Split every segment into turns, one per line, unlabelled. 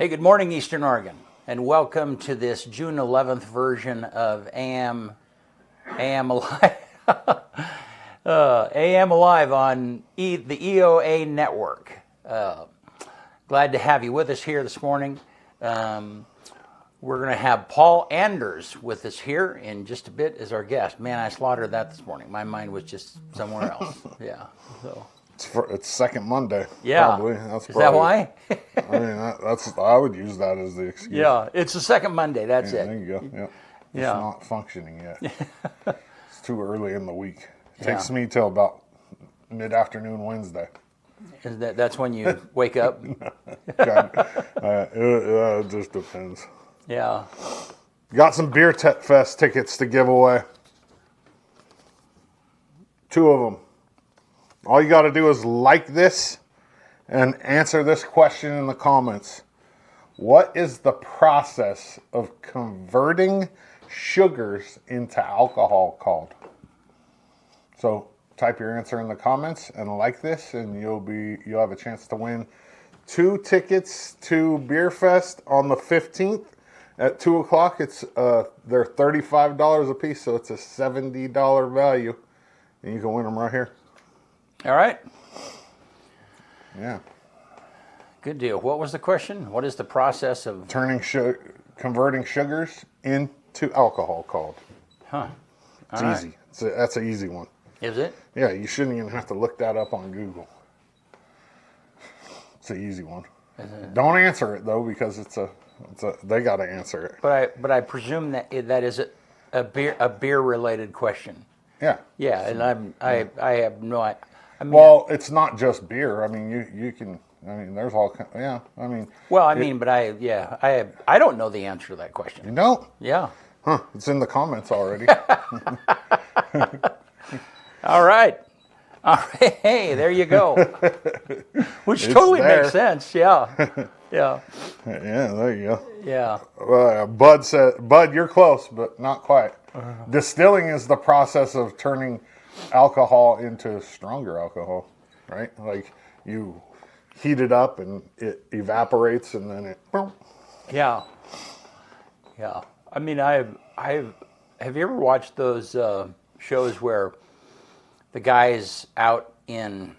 Hey, good morning, Eastern Oregon, and welcome to this June 11th version of AM Alive, AM Alive on the EOA network. Glad to have you with us here this morning. We're going to have Paul Anders with us here in just a bit as our guest. Man, I slaughtered that this morning. My mind was just somewhere else. Yeah. So.
It's second Monday.
Yeah.
Probably.
Is that why?
I mean, I would use that as the excuse.
Yeah, it's the second Monday. That's it.
There you go. Yeah. It's not functioning yet. It's too early in the week. It takes me till about mid-afternoon Wednesday.
Is that's when you wake up?
It just depends.
Yeah.
Got some Beer Fest tickets to give away. 2 of them. All you got to do is like this and answer this question in the comments. What is the process of converting sugars into alcohol called? So type your answer in the comments and like this, and you'll have a chance to win 2 tickets to Beer Fest on the 15th at 2 o'clock. It's they're $35 a piece, so it's a $70 value, and you can win them right here.
All right.
Yeah. Good
deal. What was the question? What is the process of
converting sugars into alcohol called?
Huh.
It's easy. That's an easy one.
Is it?
Yeah, you shouldn't even have to look that up on Google. It's an easy one. Don't answer it though, because they got to answer it.
But I presume that is a beer related question.
Yeah.
Yeah, and I have no idea. I mean,
well, it's not just beer. I mean, you can. I mean, there's all. Yeah. I mean.
Well, I don't know the answer to that question.
You don't?
Yeah.
Huh? It's in the comments already.
All right. Hey, there you go. Which totally makes sense. Yeah. Yeah.
Yeah. There you go.
Yeah.
Bud said, "Bud, you're close, but not quite." Distilling is the process of turning alcohol into stronger alcohol, right? Like you heat it up and it evaporates, and then it.
Yeah. Yeah. I mean, have you ever watched those shows where the guys out and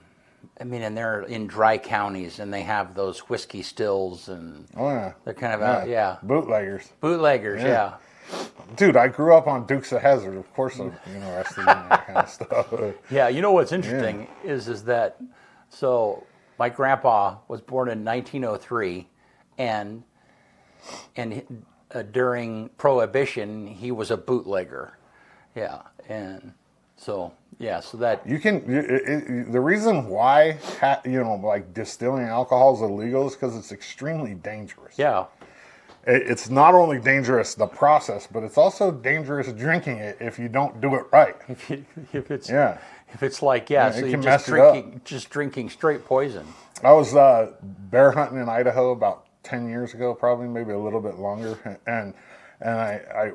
they're in dry counties and they have those whiskey stills and they're kind of out,
bootleggers,
yeah.
Dude, I grew up on Dukes of Hazzard. Of course, I'm interested in that kind of stuff.
Yeah, you know what's interesting is that so my grandpa was born in 1903, and during Prohibition he was a bootlegger. Yeah, and so that
you can. The reason why like distilling alcohol is illegal is because it's extremely dangerous.
Yeah.
It's not only dangerous the process, but it's also dangerous drinking it if you don't do it right.
If it's like so you're just drinking straight poison.
I was bear hunting in Idaho about 10 years ago, probably maybe a little bit longer, and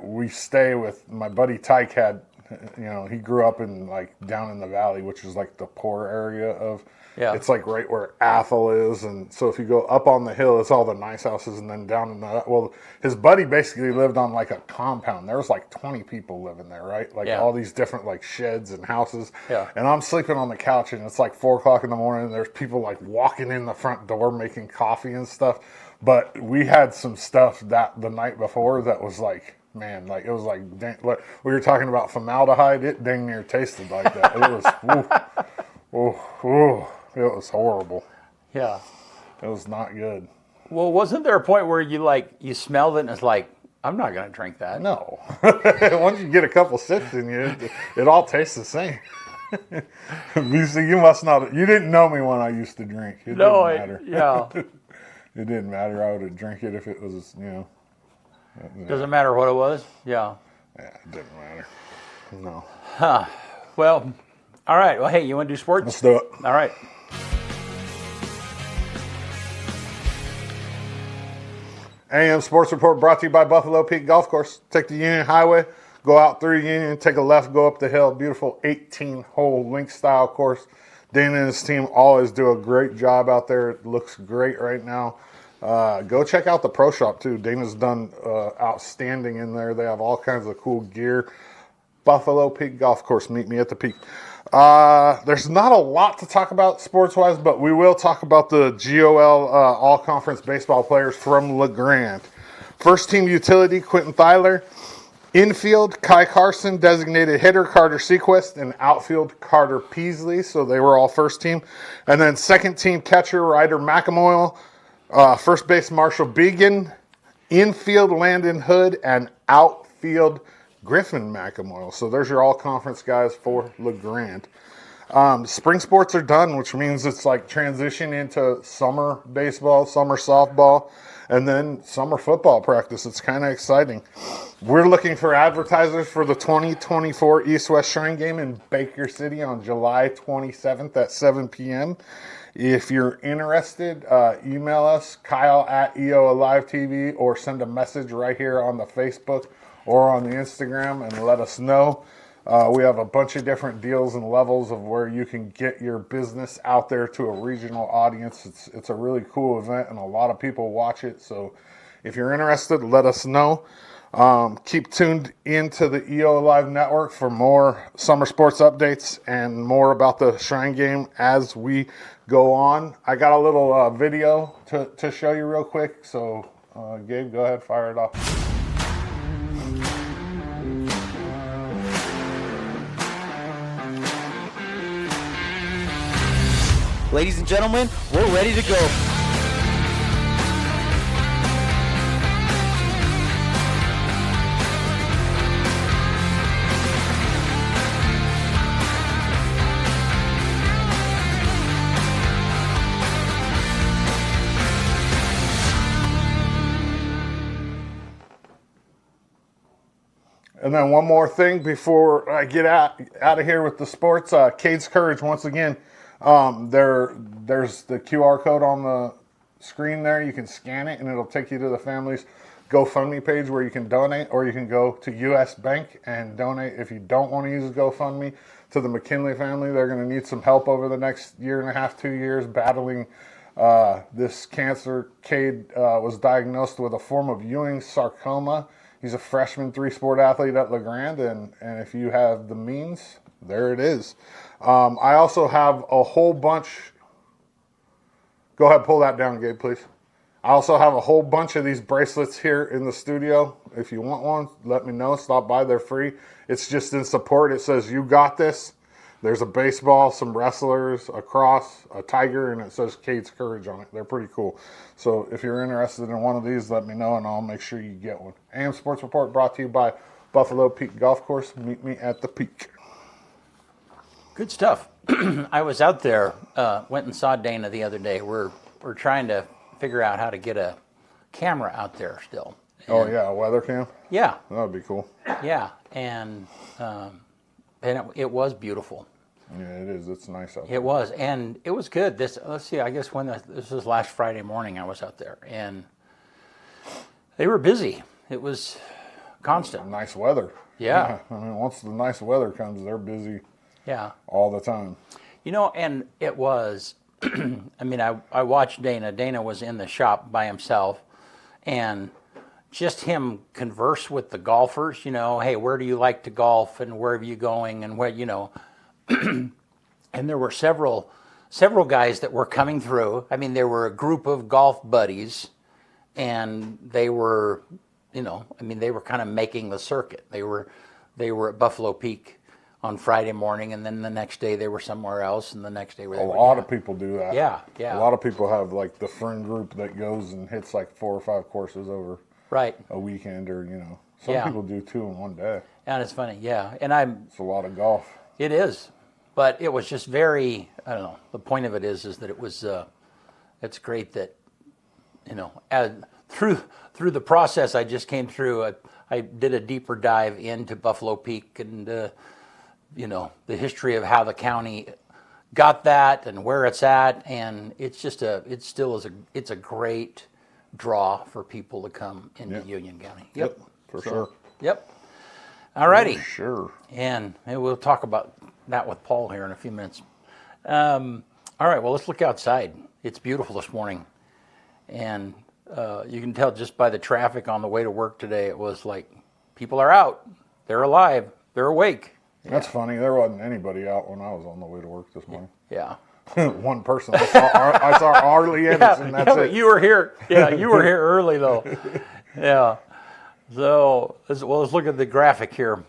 we stay with my buddy Tyke. Had he grew up in down in the valley, which is like the poor area of. Yeah. It's like right where Athol is, and so if you go up on the hill, it's all the nice houses, and then down in his buddy basically lived on like a compound. There was like 20 people living there, right? All these different sheds and houses. Yeah. And I'm sleeping on the couch, and it's like 4 o'clock in the morning, and there's people walking in the front door making coffee and stuff. But we had some stuff that the night before that was man, it was what we were talking about formaldehyde. It dang near tasted like that. It was, it was horrible.
Yeah.
It was not good.
Well, wasn't there a point where you smelled it and it's like, I'm not going to drink that?
No. Once you get a couple sips in you, it all tastes the same. You must not. You didn't know me when I used to drink. It didn't matter. It didn't matter. I would drink it if it was,
Doesn't matter what it was? Yeah.
Yeah, it didn't matter. No.
Huh. Well, all right. Well, hey, you want to do sports?
Let's do it.
All right.
AM Sports Report brought to you by Buffalo Peak Golf Course. Take the Union Highway, go out through Union, take a left, go up the hill. Beautiful 18-hole link-style course. Dana and his team always do a great job out there. It looks great right now. Go check out the pro shop too. Dana's done outstanding in there. They have all kinds of cool gear. Buffalo Peak Golf Course. Meet me at the Peak. There's not a lot to talk about sports-wise, but we will talk about the GOL all-conference baseball players from LeGrand. First team utility, Quentin Thyler. Infield, Kai Carson, designated hitter, Carter Sequest, and outfield, Carter Peasley. So they were all first team. And then second team catcher, Ryder McAmoyle. First base, Marshall Began. Infield, Landon Hood. And outfield, Griffin McAmoyle. So there's your all-conference guys for LeGrand. Spring sports are done, which means it's like transition into summer baseball, summer softball, and then summer football practice. It's kind of exciting. We're looking for advertisers for the 2024 East-West Shrine Game in Baker City on July 27th at 7 p.m. If you're interested, email us, Kyle at EOA Live TV, or send a message right here on the Facebook or on the Instagram and let us know. We have a bunch of different deals and levels of where you can get your business out there to a regional audience. It's a really cool event and a lot of people watch it. So if you're interested, let us know. Keep tuned into the EO Live Network for more summer sports updates and more about the Shrine Game as we go on. I got a little video to show you real quick. So Gabe, go ahead, fire it off.
Ladies and gentlemen, we're ready to go.
And then one more thing before I get out of here with the sports. Cade's Courage, once again. There's the QR code on the screen there. You can scan it and it'll take you to the family's GoFundMe page where you can donate, or you can go to US Bank and donate. If you don't want to use GoFundMe, to the McKinley family. They're going to need some help over the next year and a half, 2 years, battling this cancer. Cade was diagnosed with a form of Ewing sarcoma. He's a freshman 3-sport athlete at LeGrand, and if you have the means, there it is. I also have a whole bunch. Go ahead, pull that down, Gabe, please. I also have a whole bunch of these bracelets here in the studio. If you want one, let me know. Stop by. They're free. It's just in support. It says, "You got this." There's a baseball, some wrestlers, a cross, a tiger, and it says Cade's Courage on it. They're pretty cool. So if you're interested in one of these, let me know, and I'll make sure you get one. AM Sports Report brought to you by Buffalo Peak Golf Course. Meet me at the Peak.
Good stuff. I was out there, went and saw Dana the other day. We're trying to figure out how to get a camera out there still.
Oh, yeah, a weather cam?
Yeah.
That would be cool.
Yeah, and it was beautiful.
Yeah, it is. It's nice out there.
It was, and it was good. Let's see, I guess this was last Friday morning I was out there, and they were busy. It was constant.
Nice weather.
Yeah.
I mean, once the nice weather comes, they're busy.
Yeah.
All the time.
You know, and it was, I mean, I watched Dana. Dana was in the shop by himself, and just him converse with the golfers, you know, hey, where do you like to golf, and where are you going, and what, you know. And there were several guys that were coming through. I mean, there were a group of golf buddies, and they were, you know, I mean, they were kind of making the circuit. They were at Buffalo Peak on Friday morning, and then the next day they were somewhere else, and the next day
a lot of people do that.
Yeah, yeah.
A lot of people have like the friend group that goes and hits like 4 or 5 courses over a weekend, or you know, some people do 2 in one day.
And it's funny, yeah. And
it's a lot of golf.
It is, but it was just very. I don't know. The point of it is that it was. It's great that, you know, through the process I just came through. I did a deeper dive into Buffalo Peak and. You know, the history of how the county got that and where it's at, and it's just it's a great draw for people to come into Union County.
Yep, for sure.
Yep. All righty.
For sure.
And maybe we'll talk about that with Paul here in a few minutes. All right, well, let's look outside. It's beautiful this morning, and you can tell just by the traffic on the way to work today. It was like people are out, they're alive, they're awake.
That's funny. There wasn't anybody out when I was on the way to work this morning.
Yeah.
One person. I saw Arlie Anderson. That's
but
it.
you were here. Yeah, you were here early though. Yeah. So let's look at the graphic here.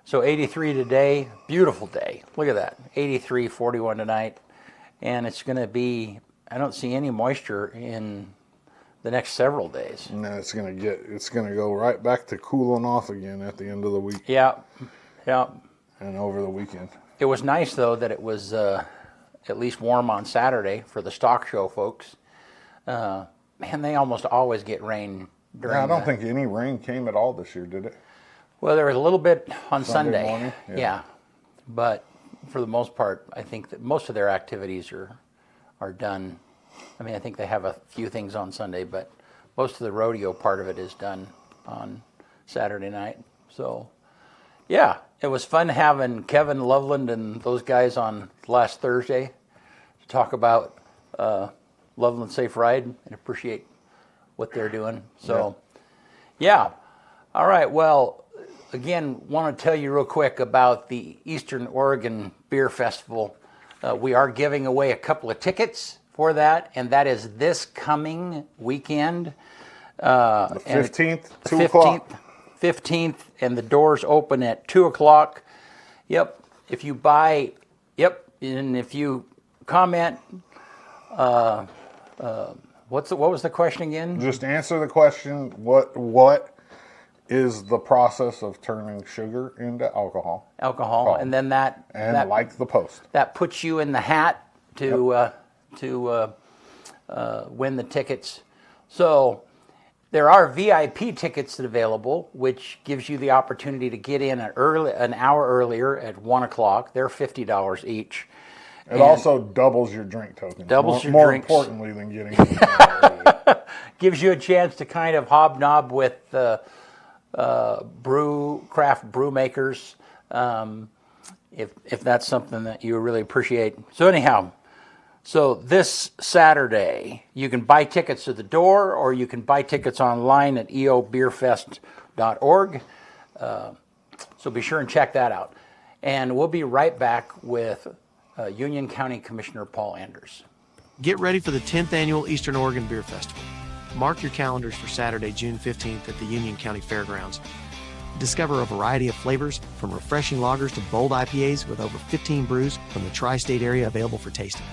So 83 today, beautiful day. Look at that. 83, 41 tonight, and it's going to be. I don't see any moisture in the next several days.
And then it's gonna go right back to cooling off again at the end of the week.
Yeah. Yeah.
And over the weekend.
It was nice though that it was at least warm on Saturday for the stock show folks. Man, they almost always get rain during.
Yeah, I don't think any rain came at all this year, did it?
Well, there was a little bit on
Sunday
Sunday.
morning?
Yeah. But for the most part, I think that most of their activities are done. I mean, I think they have a few things on Sunday, but most of the rodeo part of it is done on Saturday night. So, yeah, it was fun having Kevin Loveland and those guys on last Thursday to talk about Loveland Safe Ride and appreciate what they're doing. So, yeah. All right, well, again, want to tell you real quick about the Eastern Oregon Beer Festival. We are giving away a couple of tickets for that, and that is this coming weekend.
The 15th, 2 o'clock.
15th, and the doors open at 2 o'clock. Yep, if you buy, and if you comment, what was the question again?
Just answer the question, what is the process of turning sugar into alcohol?
And then that
like the post.
That puts you in the hat to win the tickets. So there are VIP tickets available, which gives you the opportunity to get in an hour earlier at 1 o'clock. They're $50 each.
It also doubles your drink tokens. More importantly than getting in early.
Gives you a chance to kind of hobnob with craft brew makers, if that's something that you really appreciate. So anyhow, this Saturday you can buy tickets at the door, or you can buy tickets online at eobeerfest.org. So be sure and check that out. And we'll be right back with Union County Commissioner Paul Anderes.
Get ready for the 10th Annual Eastern Oregon Beer Festival. Mark your calendars for Saturday, June 15th at the Union County Fairgrounds. Discover a variety of flavors, from refreshing lagers to bold IPAs, with over 15 brews from the tri-state area available for tasting.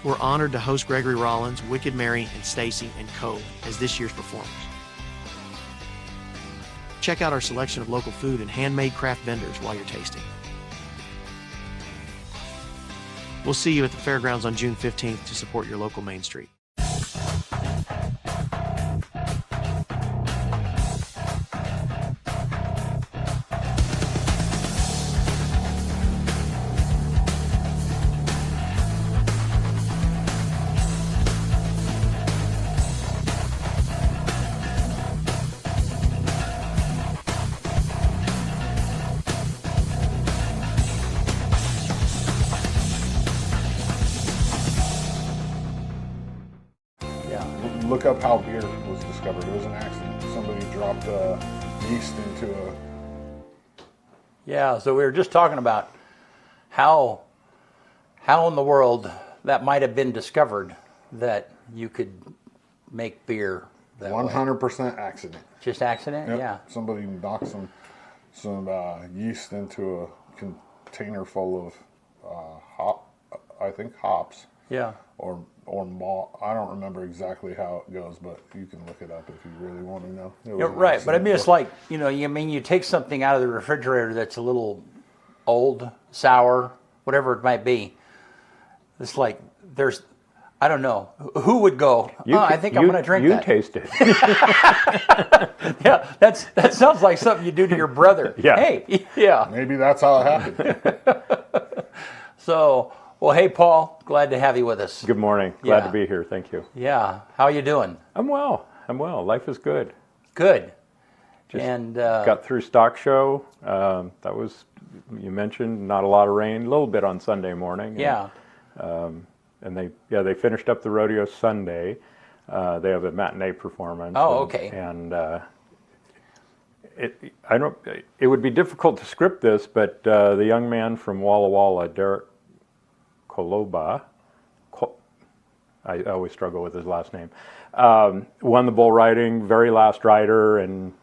We're honored to host Gregory Rollins, Wicked Mary, and Stacy and Co. as this year's performers. Check out our selection of local food and handmade craft vendors while you're tasting. We'll see you at the fairgrounds on June 15th to support your local Main Street.
Look up how beer was discovered. It was an accident. Somebody dropped yeast into a...
Yeah, so we were just talking about how in the world that might have been discovered that you could make beer that
100%
way.
accident.
Just accident?
Yep.
Yeah.
Somebody knocked some yeast into a container full of hops.
Yeah.
Or malt. I don't remember exactly how it goes, but you can look it up if you really want to know.
Yeah, right, but I mean, it's like, you take something out of the refrigerator that's a little old, sour, whatever it might be. It's like, I don't know, who would go, I think I'm going to drink that.
You taste it.
Yeah, that sounds like something you do to your brother.
Yeah.
Hey, yeah.
Maybe that's how it happened.
So... Well, hey, Paul, glad to have you with us.
Good morning. Glad to be here. Thank you.
Yeah. How are you doing?
I'm well. Life is good.
Good.
Just got through stock show. That was, you mentioned, not a lot of rain, a little bit on Sunday morning.
Yeah.
And they finished up the rodeo Sunday. They have a matinee performance.
Oh, okay.
And it would be difficult to script this, but the young man from Walla Walla, Derek Koloba, I always struggle with his last name, won the bull riding, very last rider, and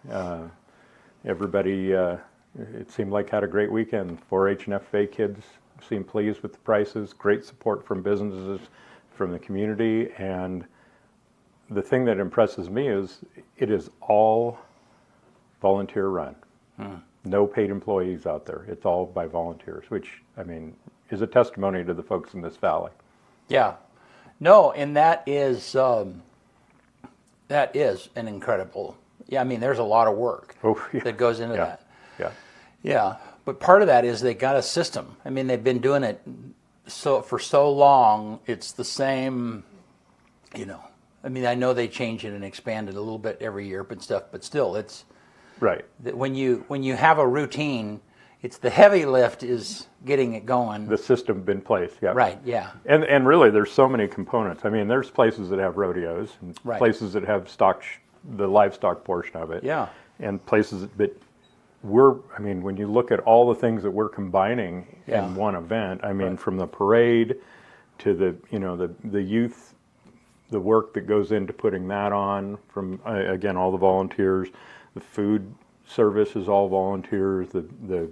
everybody, it seemed like, had a great weekend. 4-H and FFA kids seemed pleased with the prices, great support from businesses, from the community, and the thing that impresses me is it is all volunteer run. No paid employees out there. It's all by volunteers, which, I mean, is a testimony to the folks in this valley.
Yeah. No, and that is an incredible, yeah, I mean, there's a lot of work that goes into that.
Yeah.
Yeah, but part of that is they got a system. I mean, they've been doing it for so long, it's the same, you know. I mean, I know they change it and expand it a little bit every year, but still, it's
right.
When you have a routine, it's the heavy lift is getting it going.
The system in place, yeah.
Right, yeah.
And really, there's so many components. I mean, there's places that have rodeos, and
Right.
places that have the livestock portion of it.
Yeah.
And places that I mean, when you look at all the things that we're combining
Yeah.
in one event, I mean,
Right.
from the parade to the youth, the work that goes into putting that on, from again, all the volunteers, the food service is all volunteers, the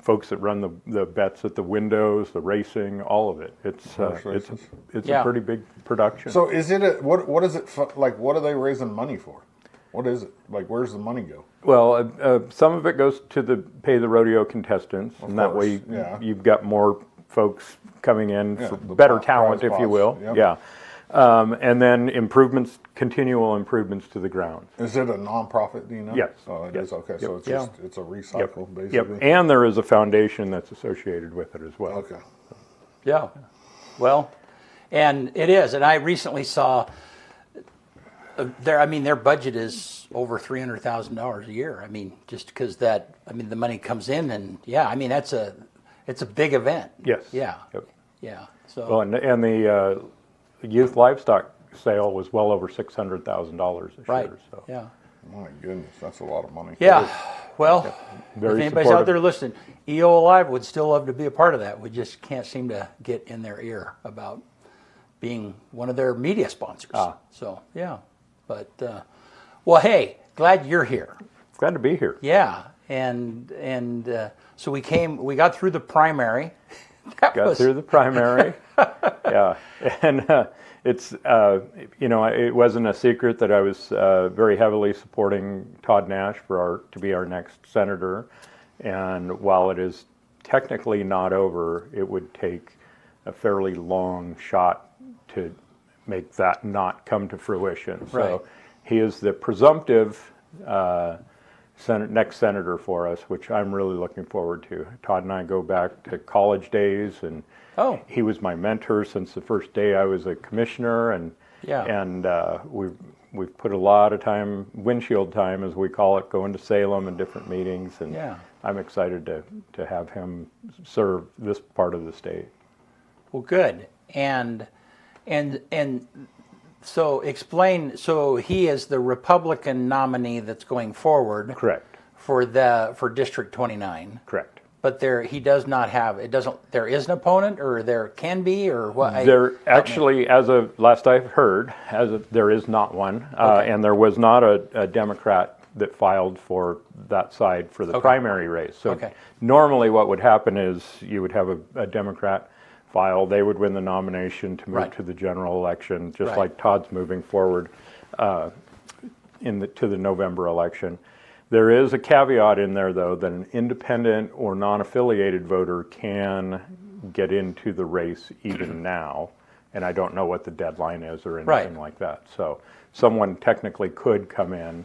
folks that run the bets at the windows, the racing, all of it. It's
Yeah.
a pretty big production.
So is it what is it like? What are they raising money for? What is it like? Where's the money go?
Well, some of it goes to pay the rodeo contestants, and that
course,
way
yeah.
you've got more folks coming in for
the
better
prize
talent, if you
pots,
will.
yep.
Yeah. And then continual improvements to the grounds.
Is it a nonprofit? Do you know?
Yes.
Oh, it
Yes.
is. Okay,
Yep.
so it's
Yeah.
just it's a recycle
Yep.
basically.
And there is a foundation that's associated with it as well.
Okay.
Yeah. Well, and it is. And I recently saw their budget is over $300,000 a year. I mean, just because the money comes in, and yeah, I mean, it's a big event.
Yes.
Yeah.
Yep.
Yeah. So.
Well, and the youth livestock sale was well over $600,000 this
right.
year. So.
Yeah.
My goodness, that's a lot of money.
Yeah. Well,
Very
if anybody's
supportive.
out there listening, EOA Live would still love to be a part of that. We just can't seem to get in their ear about being one of their media sponsors. So, yeah. But, well, hey, glad you're here.
Glad to be here.
Yeah. And so we got through the primary.
Got through the primary. Yeah. And it's, it wasn't a secret that I was very heavily supporting Todd Nash to be our next senator. And while it is technically not over, it would take a fairly long shot to make that not come to fruition.
Right.
So he is the presumptive next senator for us, which I'm really looking forward to. Todd and I go back to college days, and he was my mentor since the first day I was a commissioner, and we've put a lot of time, windshield time as we call it, going to Salem and different meetings, and I'm excited to have him serve this part of the state.
Well, good. And so explain. So he is the Republican nominee that's going forward.
Correct.
For District 29.
Correct.
But he does not have. It doesn't. There is an opponent, or there can be, or what?
There actually, as of last I've heard, there is not one, and there was not a Democrat that filed for that side for the primary race. So normally, what would happen is you would have a Democrat file. They would win the nomination to move to the general election, just like Todd's moving forward to the November election. There is a caveat in there, though, that an independent or non-affiliated voter can get into the race even now, and I don't know what the deadline is or anything like that. So someone technically could come in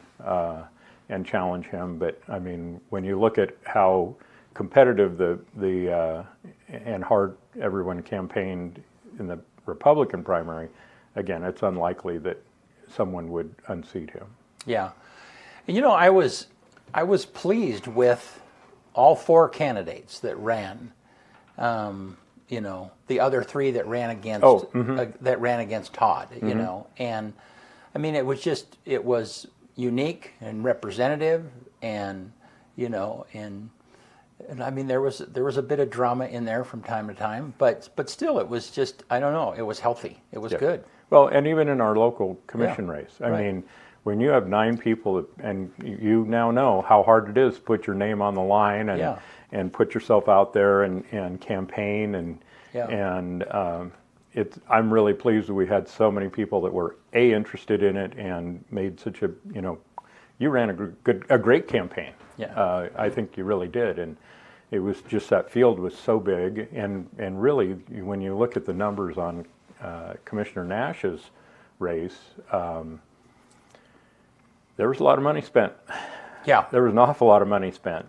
and challenge him, but I mean, when you look at how competitive and hard everyone campaigned in the Republican primary, again, it's unlikely that someone would unseat him.
Yeah, and I was pleased with all four candidates that ran. you know, the other three that ran against Todd, you know, and I mean, it was unique and representative, and you know, and I mean, there was a bit of drama in there from time to time, but still, it was just, I don't know, it was healthy, it was good.
Well, and even in our local commission race, I mean, when you have 9 people, and you now know how hard it is to put your name on the line and put yourself out there and campaign and I'm really pleased that we had so many people that were interested in it and made such a, you know, you ran a great campaign.
Yeah.
I think you really did, and it was just that field was so big, and really when you look at the numbers on Commissioner Nash's race, there was a lot of money spent.
Yeah.
There was an awful lot of money spent,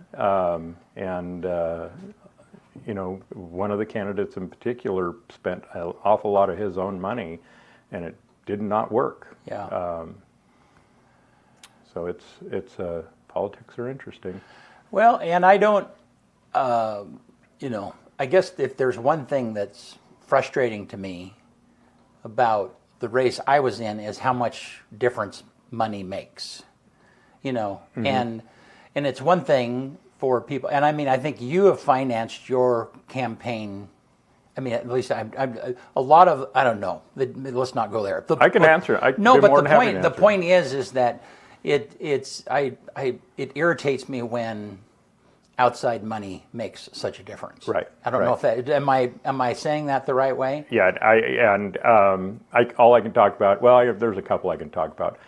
you know, one of the candidates in particular spent an awful lot of his own money, and it did not work.
Yeah.
So it's politics are interesting.
Well, and I don't, you know, I guess if there's one thing that's frustrating to me about the race I was in is how much difference money makes, you know, and it's one thing for people, and I mean, I think you have financed your campaign. I mean, at least I'm a lot of, I don't know. Let's not go there.
I can answer.
No, but the point is that it irritates me when outside money makes such a difference.
Right.
I don't know if that, am I saying that the right way?
Yeah, all I can talk about. Well, there's a couple I can talk about.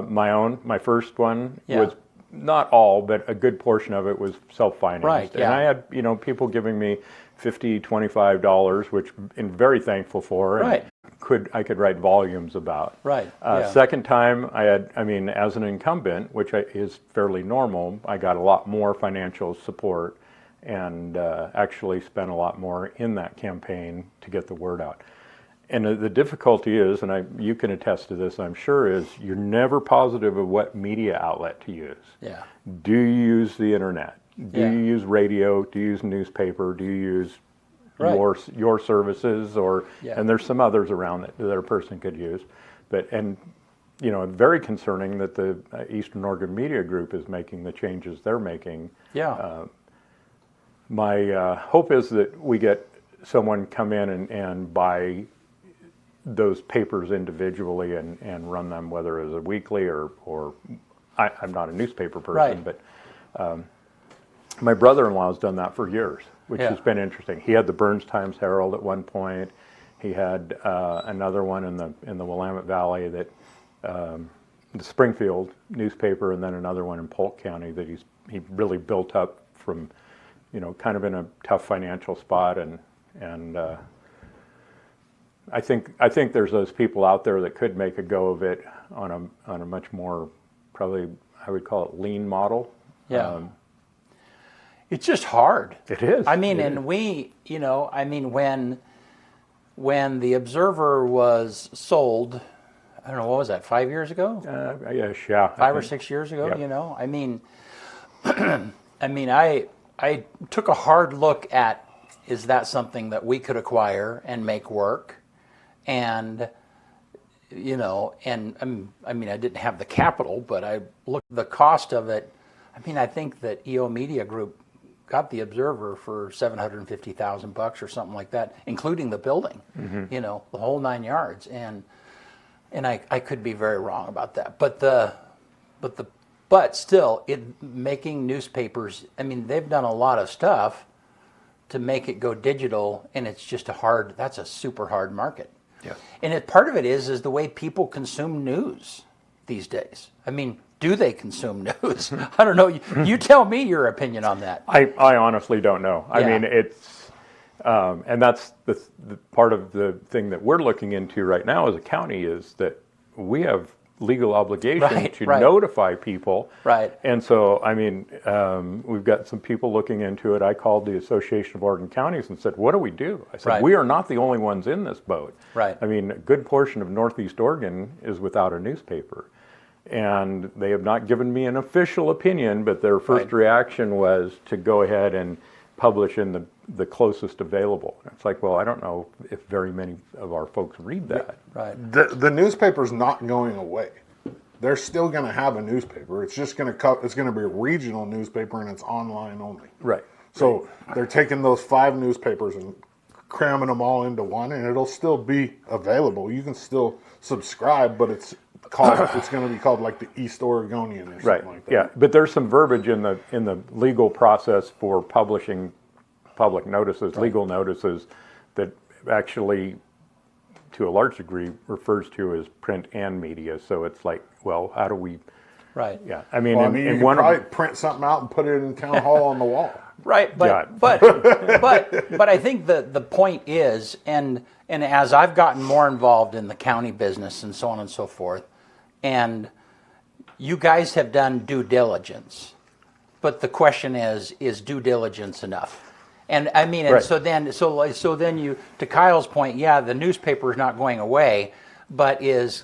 My first one was not all, but a good portion of it was self-financed.
Right. Yeah.
And I had, you know, people giving me $50, $25, which I'm very thankful for. And I could write volumes about.
Right.
Second time, as an incumbent, which is fairly normal, I got a lot more financial support and actually spent a lot more in that campaign to get the word out. And the difficulty is, and you can attest to this, I'm sure, is you're never positive of what media outlet to use.
Yeah.
Do you use the internet? Do you use radio? Do you use newspaper? Do you use your services? And there's some others around that a person could use. And you know, very concerning that the Eastern Oregon Media Group is making the changes they're making.
Yeah.
My hope is that we get someone come in and buy those papers individually and run them, whether as a weekly or I'm not a newspaper person, but my brother-in-law has done that for years, which has been interesting. He had the Burns Times Herald at one point. He had another one in the Willamette Valley, that the Springfield newspaper, and then another one in Polk County that he really built up from, you know, kind of in a tough financial spot, and I think there's those people out there that could make a go of it on a much more, probably I would call it, lean model.
Yeah. It's just hard.
It is.
I mean, and we, you know, I mean, when the Observer was sold, I don't know, what was that, 5 years ago?
Yes, yeah.
5 or 6 years ago, you know? I mean, I took a hard look at, is that something that we could acquire and make work? And, you know, and I mean, I didn't have the capital, but I looked at the cost of it. I mean, I think that EO Media Group got the Observer for $750,000 or something like that, including the building, you know, the whole 9 yards. And I could be very wrong about that. But still, making newspapers, I mean, they've done a lot of stuff to make it go digital, and it's just that's a super hard market.
Yeah.
And part of it is the way people consume news these days. I mean, do they consume news? I don't know. You tell me your opinion on that.
I honestly don't know. I mean, it's, and that's the part of the thing that we're looking into right now as a county, is that we have legal obligation to notify people.
Right.
And so, I mean, we've got some people looking into it. I called the Association of Oregon Counties and said, what do we do? I said, we are not the only ones in this boat.
Right.
I mean, a good portion of Northeast Oregon is without a newspaper. And they have not given me an official opinion, but their first reaction was to go ahead and publish in the closest available. It's like, well, I don't know if very many of our folks read that.
Right.
The newspaper's not going away. They're still going to have a newspaper. It's just going to it's going to be a regional newspaper, and it's online only.
Right.
So they're taking those 5 newspapers and cramming them all into one, and it'll still be available. You can still subscribe, but it's going to be called like the East Oregonian or something like that.
Yeah, but there's some verbiage in the legal process for publishing public notices, legal notices, that actually, to a large degree, refers to as print and media. So it's like, well, how do we?
Right.
Yeah. I mean,
Well, you could probably print something out and put it in town hall on the wall.
Right, but
Yeah.
but I think the point is, and as I've gotten more involved in the county business and so on and so forth, and you guys have done due diligence, but the question is due diligence enough? And I mean, and
Right.
so then you, to Kyle's point, yeah, the newspaper is not going away, but is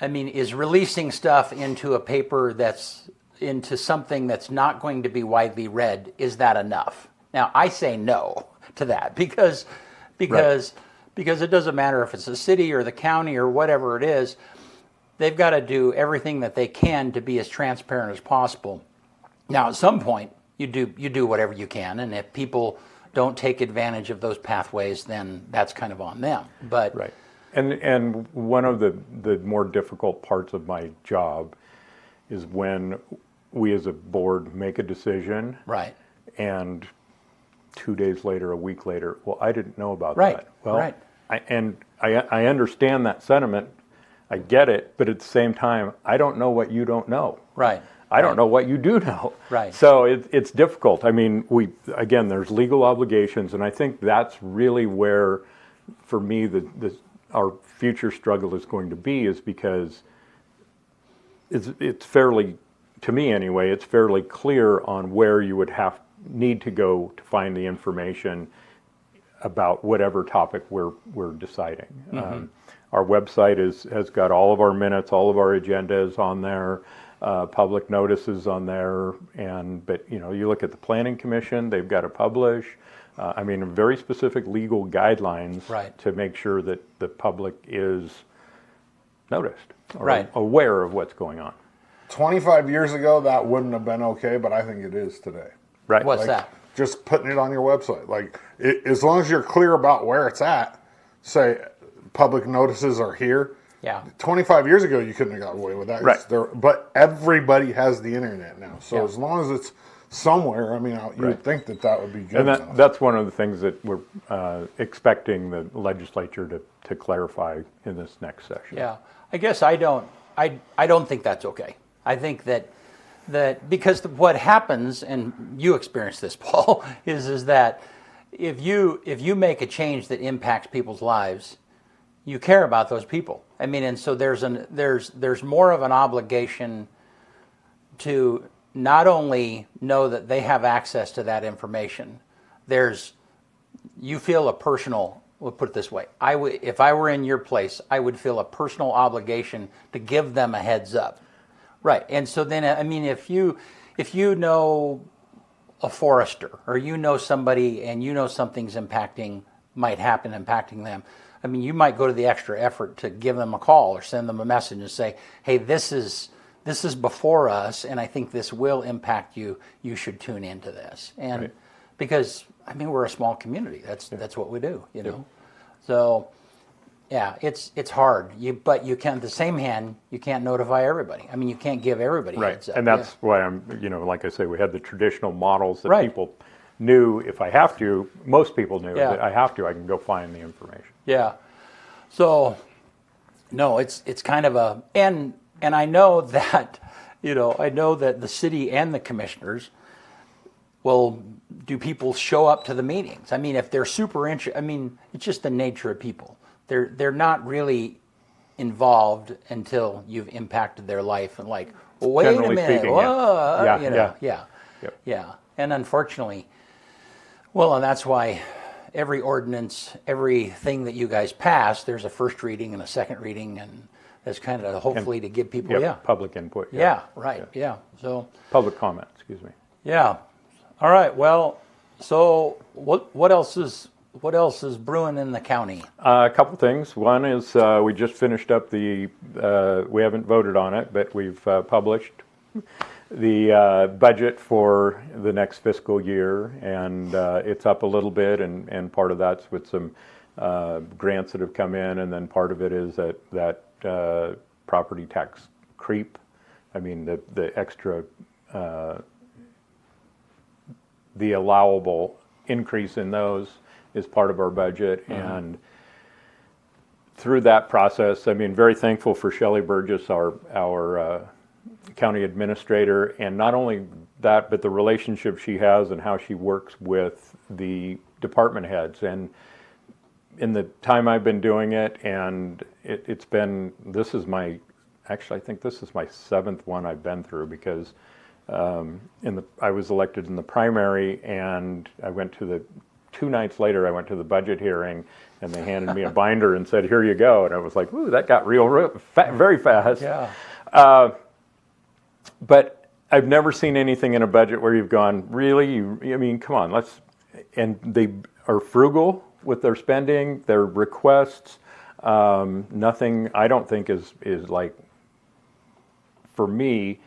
releasing stuff into a paper into something that's not going to be widely read, is that enough? Now, I say no to that because it doesn't matter if it's the city or the county or whatever it is. They've got to do everything that they can to be as transparent as possible. Now, at some point, you do whatever you can, and if people don't take advantage of those pathways, then that's kind of on them. But
right. And one of the more difficult parts of my job is when we as a board make a decision,
right,
and 2 days later, a week later, well, I didn't know about
right,
that. Well,
right.
I understand that sentiment. I get it, but at the same time, I don't know what you don't know.
Right.
I don't know what you do know.
Right.
So it's difficult. I mean, there's legal obligations, and I think that's really where, for me, our future struggle is going to be, is because it's fairly, to me anyway, it's fairly clear on where you would need to go to find the information about whatever topic we're deciding.
Mm-hmm.
Our website has got all of our minutes, all of our agendas on there, public notices on there, but you look at the Planning Commission, they've got to publish. Very specific legal guidelines,
right,
to make sure that the public is noticed or
right,
aware of what's going on.
25 years ago, that wouldn't have been okay, but I think it is today.
Right.
What's that?
Just putting it on your website. As long as you're clear about where it's at, say public notices are here.
Yeah.
25 years ago, you couldn't have got away with that.
Right.
But everybody has the internet now. So
Yeah.
as long as it's somewhere, you would think that would be good.
And that's one of the things that we're expecting the legislature to clarify in this next session.
Yeah. I guess I don't think that's okay. I think that because what happens, and you experience this, Paul, is that if you make a change that impacts people's lives, you care about those people. And so there's more of an obligation to not only know that they have access to that information. You feel a personal. We'll put it this way: if I were in your place, I would feel a personal obligation to give them a heads up. Right. And so then, if you know a forester, or you know somebody and you know something's might happen impacting them, you might go to the extra effort to give them a call or send them a message and say, hey, this is before us, and I think this will impact you. You should tune into this. And
right.
Because we're a small community. That's what we do, So yeah, it's hard. But you can, at the same hand, you can't notify everybody. You can't give everybody
Right.
heads up.
And that's why I'm, like I say, we had the traditional models that
Right.
people knew if I have to, most people knew
Yeah.
that I have to, I can go find the information.
Yeah. So no, it's kind of and I know that, the city and the commissioners do people show up to the meetings? If they're super interested, it's just the nature of people. They're not really involved until you've impacted their life and wait
Generally
a minute,
speaking,
whoa,
yeah.
yeah. And unfortunately, and that's why every ordinance, everything that you guys pass, there's a first reading and a second reading, and that's kind of hopefully to give people,
Public input.
Yeah, right, yeah. So
public comment, excuse me.
yeah. All right. Well, so what else is brewing in the county?
A couple things. One is we just finished up we haven't voted on it, but we've published the budget for the next fiscal year, and it's up a little bit, and part of that's with some grants that have come in, and then part of it is that property tax creep. I mean, the extra, the allowable increase in those is part of our budget, and through that process, I mean, very thankful for Shelley Burgess, our county administrator, and not only that, but the relationship she has and how she works with the department heads. And in the time I've been doing it, and it's been, I think this is my 7th one I've been through, because I was elected in the primary, and I went to 2 nights later, I went to the budget hearing, and they handed me a binder and said, "Here you go." And I was like, "Ooh, that got very fast."
Yeah.
But I've never seen anything in a budget where you've gone, really? I mean, come on, and they are frugal with their spending, their requests. Nothing, I don't think, is like, for me,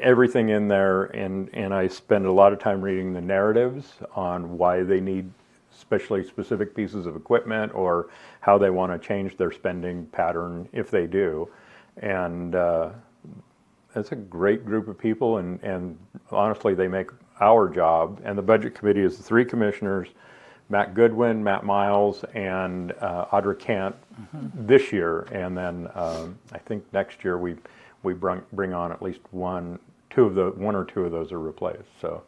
everything in there, and I spend a lot of time reading the narratives on why they need especially specific pieces of equipment, or how they want to change their spending pattern if they do. And it's a great group of people, and honestly, they make our job. And the budget committee is the 3 commissioners, Matt Goodwin, Matt Miles, and Audra Kant this year. And then I think next year we bring on at least one or two of those are replaced. So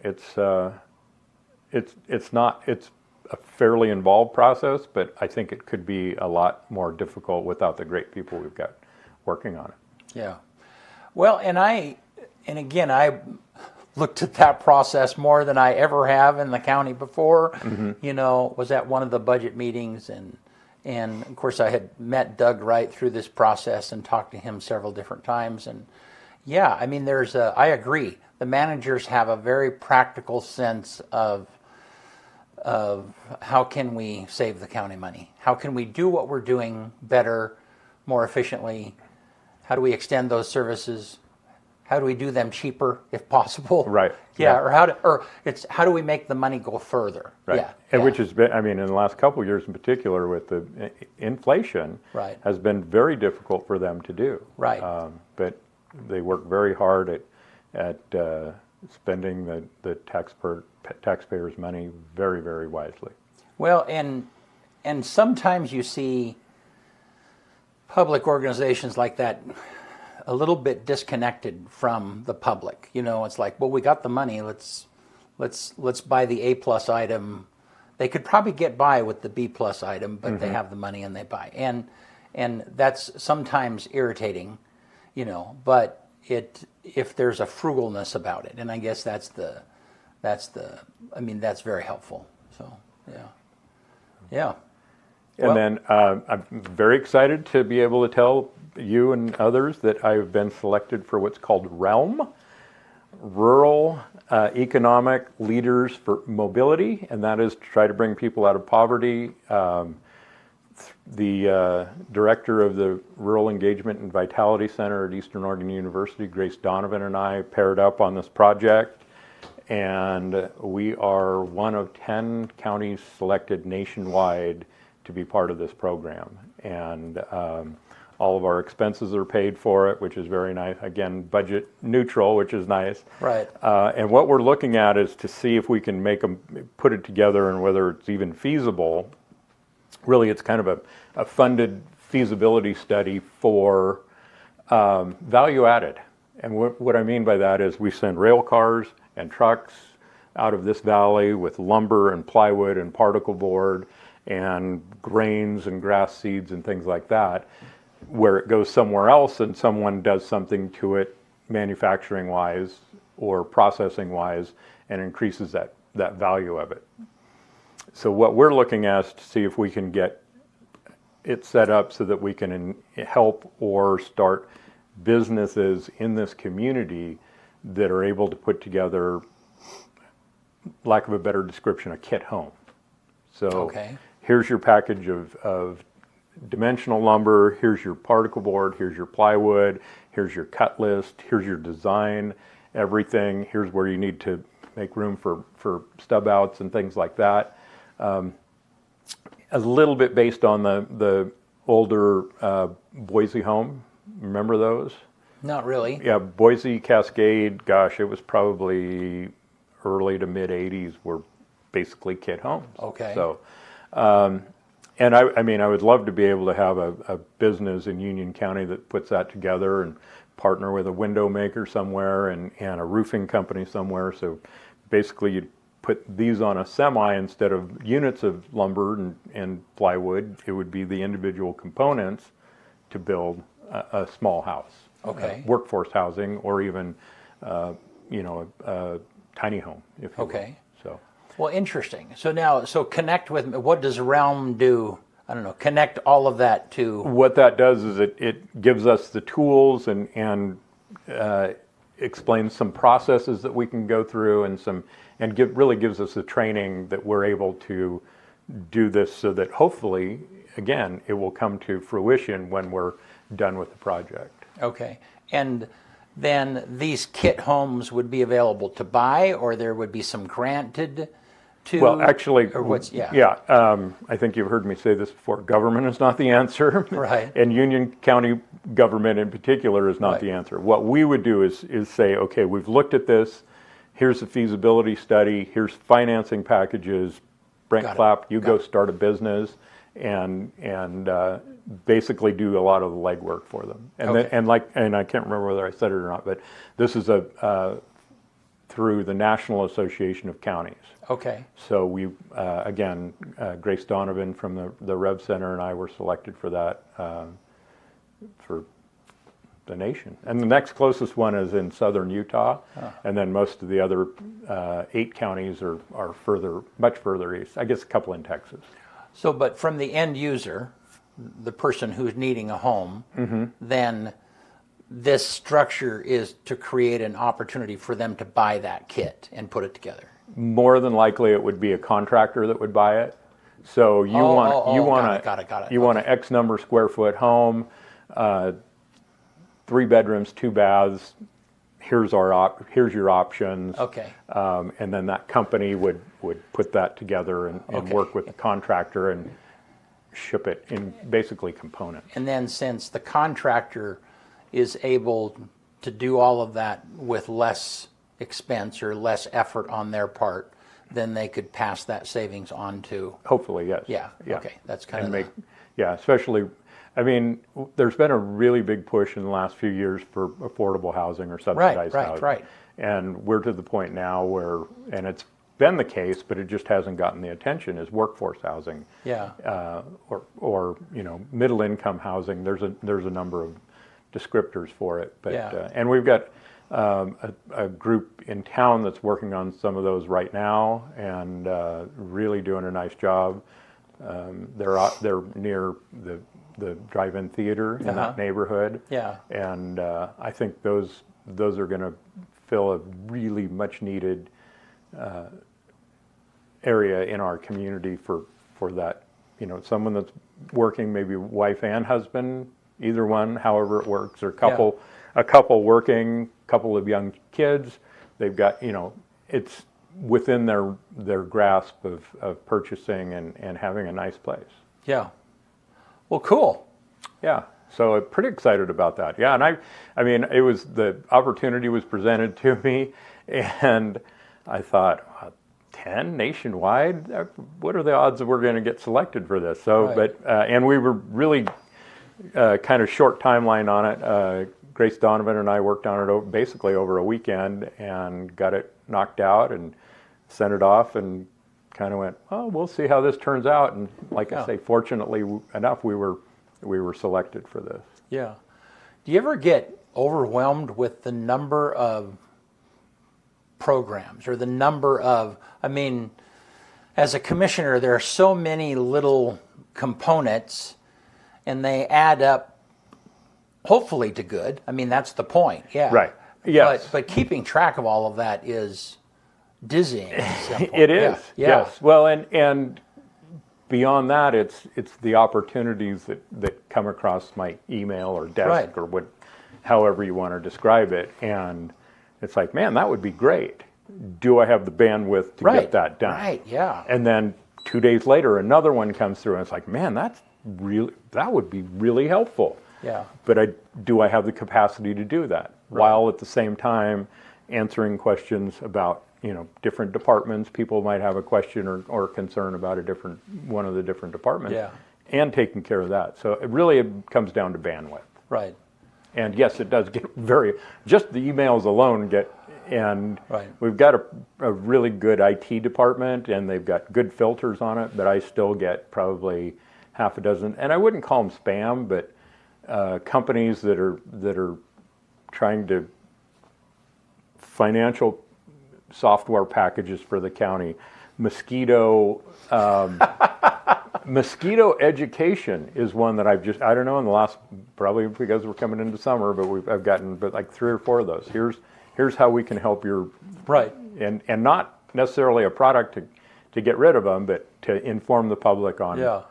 it's a fairly involved process, but I think it could be a lot more difficult without the great people we've got working on it.
Yeah. Well, and again, I looked at that process more than I ever have in the county before. You know, was at one of the budget meetings, and of course I had met Doug Wright through this process and talked to him several different times. And yeah, I mean, I agree. The managers have a very practical sense of how can we save the county money? How can we do what we're doing better, more efficiently? How do we extend those services? How do we do them cheaper if possible?
Right.
Yeah. Or how do we make the money go further?
Right.
Yeah.
And
yeah.
which has been, I mean, in the last couple of years in particular, with the inflation,
Right.
has been very difficult for them to do.
Right.
But they work very hard at spending the taxpayers' money very, very wisely.
Well, and sometimes you see public organizations like that a little bit disconnected from the public. You know, it's like, well, we got the money, let's buy the A+ item. They could probably get by with the B+ item, but they have the money and they buy. And that's sometimes irritating, you know, but if there's a frugalness about it, and I guess that's very helpful. So, yeah. Yeah.
And then I'm very excited to be able to tell you and others that I've been selected for what's called REALM, Rural Economic Leaders for Mobility, and that is to try to bring people out of poverty. The director of the Rural Engagement and Vitality Center at Eastern Oregon University, Grace Donovan, and I paired up on this project, and we are one of 10 counties selected nationwide to be part of this program. And all of our expenses are paid for it, which is very nice. Again, budget neutral, which is nice.
Right.
And what we're looking at is to see if we can put it together, and whether it's even feasible. Really, it's kind of a funded feasibility study for value added. And what I mean by that is we send rail cars and trucks out of this valley with lumber and plywood and particle board and grains and grass seeds and things like that, where it goes somewhere else and someone does something to it manufacturing wise or processing wise and increases that value of it. So what we're looking at is to see if we can get it set up so that we can help or start businesses in this community that are able to put together, lack of a better description, a kit home. So here's your package of dimensional lumber, here's your particle board, here's your plywood, here's your cut list, here's your design, everything, here's where you need to make room for stub outs and things like that. A little bit based on the older Boise home. Remember those?
Not really.
Yeah, Boise, Cascade, gosh, it was probably early to mid 80s were basically kit homes.
Okay.
So, and I mean, I would love to be able to have a business in Union County that puts that together and partner with a window maker somewhere and a roofing company somewhere. So basically you'd put these on a semi instead of units of lumber and plywood. It would be the individual components to build a small house.
Okay.
Workforce housing, or even, a tiny home, if you will. So.
Well, interesting. So connect with me. What does Realm do? I don't know. Connect all of that to.
What that does is it gives us the tools and explains some processes that we can go through and really gives us the training that we're able to do this, so that hopefully, again, it will come to fruition when we're done with the project.
Okay. And then these kit homes would be available to buy, or there would be some granted to.
Well, actually,
or what's,
I think you've heard me say this before. Government is not the answer.
Right.
And Union County government in particular is not the answer. What we would do is say, okay, we've looked at this. Here's a feasibility study. Here's financing packages. Brent Clapp, you go start a business and basically do a lot of the legwork for them. And and I can't remember whether I said it or not, but this is through the National Association of Counties.
Okay.
So we again, Grace Donovan from the Rev Center and I were selected for that for the nation. And the next closest one is in southern Utah, and then most of the other 8 counties are much further east. I guess a couple in Texas.
So, but from the end user, the person who's needing a home, then this structure is to create an opportunity for them to buy that kit and put it together.
More than likely, it would be a contractor that would buy it. So you want an X number square foot home, 3 bedrooms, 2 baths. Here's your options.
Okay.
And then that company would put that together and work with the contractor and ship it in basically components.
And then since the contractor is able to do all of that with less expense or less effort on their part, then they could pass that savings on to.
Hopefully, yes.
Yeah. Okay. That's kind of
especially. I mean, there's been a really big push in the last few years for affordable housing or subsidized housing. Right. And we're to the point now where, and it's been the case, but it just hasn't gotten the attention, is workforce housing.
Yeah.
Or middle income housing. There's a number of descriptors for it. But and we've got a group in town that's working on some of those right now and really doing a nice job. They're near the drive-in theater in that neighborhood.
Yeah.
And I think those are going to fill a really much needed area in our community for that, someone that's working, maybe wife and husband, either one, however it works, or a couple working, couple of young kids. They've got, it's within their grasp of purchasing and having a nice place.
Yeah. Well, cool.
Yeah. So I'm pretty excited about that. Yeah. And I mean, the opportunity was presented to me and I thought, 10 nationwide? What are the odds that we're going to get selected for this? So, but, and we were really kind of short timeline on it. Grace Donovan and I worked on it basically over a weekend and got it knocked out and sent it off and kind of went, oh, we'll see how this turns out. And like I say, fortunately enough, we were selected for this.
Yeah. Do you ever get overwhelmed with the number of programs or the number of, as a commissioner, there are so many little components and they add up hopefully to good. That's the point. Yeah.
Right. Yes.
But keeping track of all of that is dizzying.
It is.
Yeah.
Yes. Well, and beyond that, it's the opportunities that come across my email or desk or however you want to describe it, and it's like, man, that would be great. Do I have the bandwidth to get that done?
Right. Yeah.
And then 2 days later, another one comes through, and it's like, man, that would be really helpful.
Yeah.
But do I have the capacity to do that while at the same time answering questions about different departments? People might have a question or concern about one of the different departments, and taking care of that. So it comes down to bandwidth.
Right.
And yes, it does get just the emails alone we've got a really good IT department, and they've got good filters on it, but I still get probably half a dozen, and I wouldn't call them spam, but companies that are trying to financial software packages for the county. Mosquito education is one that I don't know, in the last, probably because we're coming into summer, but I've gotten like 3 or 4 of those. Here's how we can help your, and not necessarily a product to get rid of them, but to inform the public on.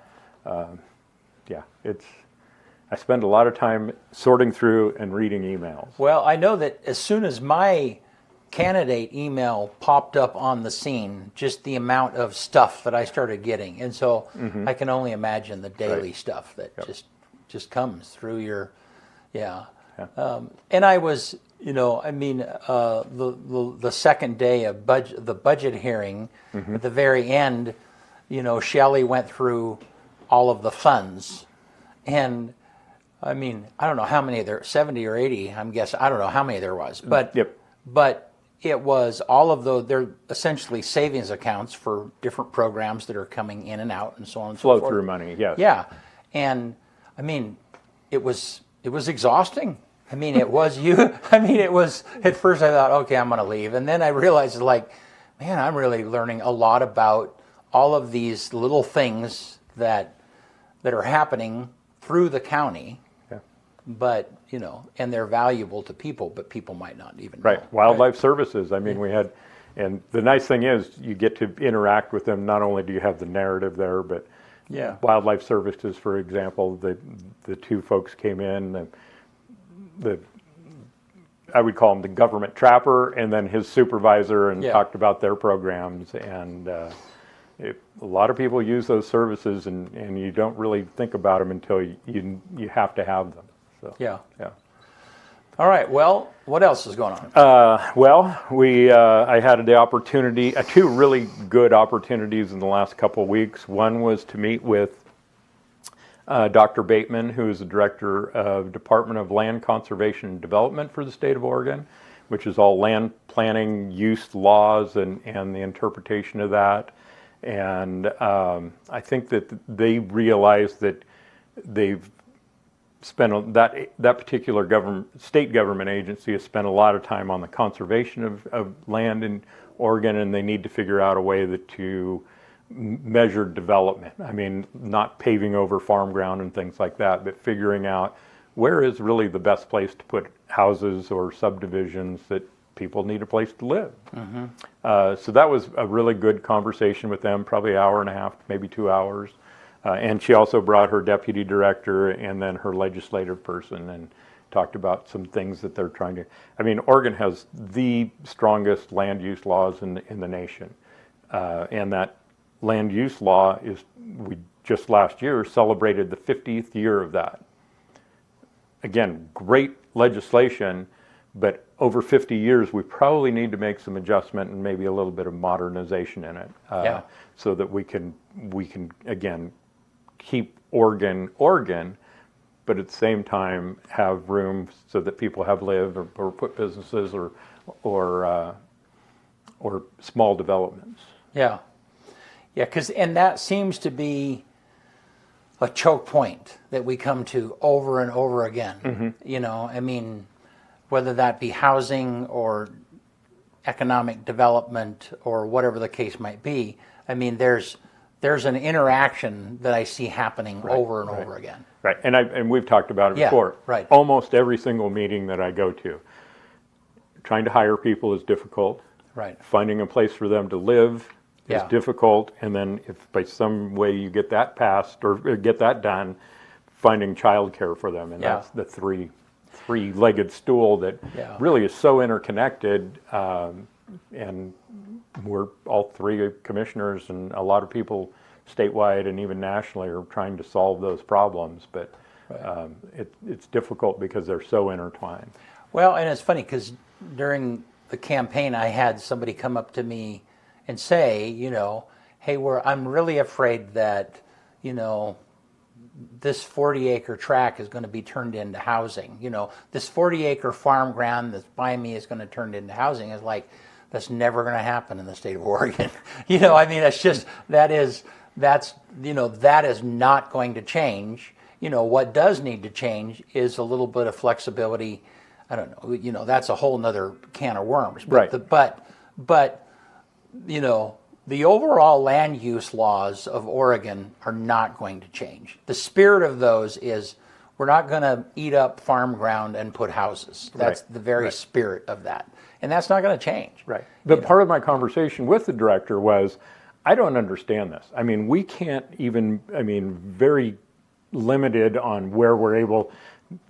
I spend a lot of time sorting through and reading emails.
Well, I know that as soon as my candidate email popped up on the scene, just the amount of stuff that I started getting, and so I can only imagine the daily stuff that just comes through your, and I was, the second day of the budget hearing, at the very end, Shelley went through all of the funds, and I don't know how many there, 70 or 80, I'm guessing. I don't know how many there was, but it was all of they're essentially savings accounts for different programs that are coming in and out and so on and so forth.
Flow through money, yes.
Yeah, and it was exhausting. It was it was, at first I thought, okay, I'm going to leave, and then I realized, like, man, I'm really learning a lot about all of these little things that are happening through the county. But, and they're valuable to people, but people might not even know.
Wildlife services. We had, and the nice thing is you get to interact with them. Not only do you have the narrative there, but wildlife services, for example, the 2 folks came in, I would call him the government trapper, and then his supervisor, and talked about their programs. And a lot of people use those services, and you don't really think about them until you have to have them. So,
All right. Well, what else is going on?
I had the opportunity, 2 really good opportunities in the last couple of weeks. One was to meet with Dr. Bateman, who is the director of Department of Land Conservation and Development for the state of Oregon, which is all land planning, use laws, and the interpretation of that. And I think that they realize that they've spent that particular state government agency has spent a lot of time on the conservation of land in Oregon, and they need to figure out a way to measure development. Not paving over farm ground and things like that, but figuring out where is really the best place to put houses or subdivisions that people need a place to live. So that was a really good conversation with them, probably an hour and a half, maybe 2 hours. And she also brought her deputy director and then her legislative person and talked about some things that they're trying to. Oregon has the strongest land use laws in the nation. And that land use law we just last year celebrated the 50th year of that. Again, great legislation, but over 50 years, we probably need to make some adjustment and maybe a little bit of modernization in it, so that we can again keep Oregon, but at the same time have room so that people have lived or put businesses or small developments.
And that seems to be a choke point that we come to over and over again. Whether that be housing or economic development or whatever the case might be, there's an interaction that I see happening over and over again.
And we've talked about it before. Almost every single meeting that I go to, trying to hire people is difficult.
Right.
Finding a place for them to live is
Yeah.
difficult. And then if by some way you get that passed or get that done, finding childcare for them. And
Yeah.
that's the three-legged stool that
Yeah.
really is so interconnected. And we're all three commissioners and a lot of people statewide and even nationally are trying to solve those problems. But it's difficult because they're so intertwined.
Well, and it's funny because during the campaign, I had somebody come up to me and say, hey, I'm really afraid that, this 40-acre tract is going to be turned into housing. This 40-acre farm ground that's by me is going to turn into housing. It's like, that's never going to happen in the state of Oregon. That's just, that is not going to change. What does need to change is a little bit of flexibility. I don't know, that's a whole nother can of worms. But
Right.
The overall land use laws of Oregon are not going to change. The spirit of those is we're not going to eat up farm ground and put houses. That's
Right.
the very spirit of that. And that's not going to change.
Right. But part of my conversation with the director was, I don't understand this. We can't even, very limited on where we're able,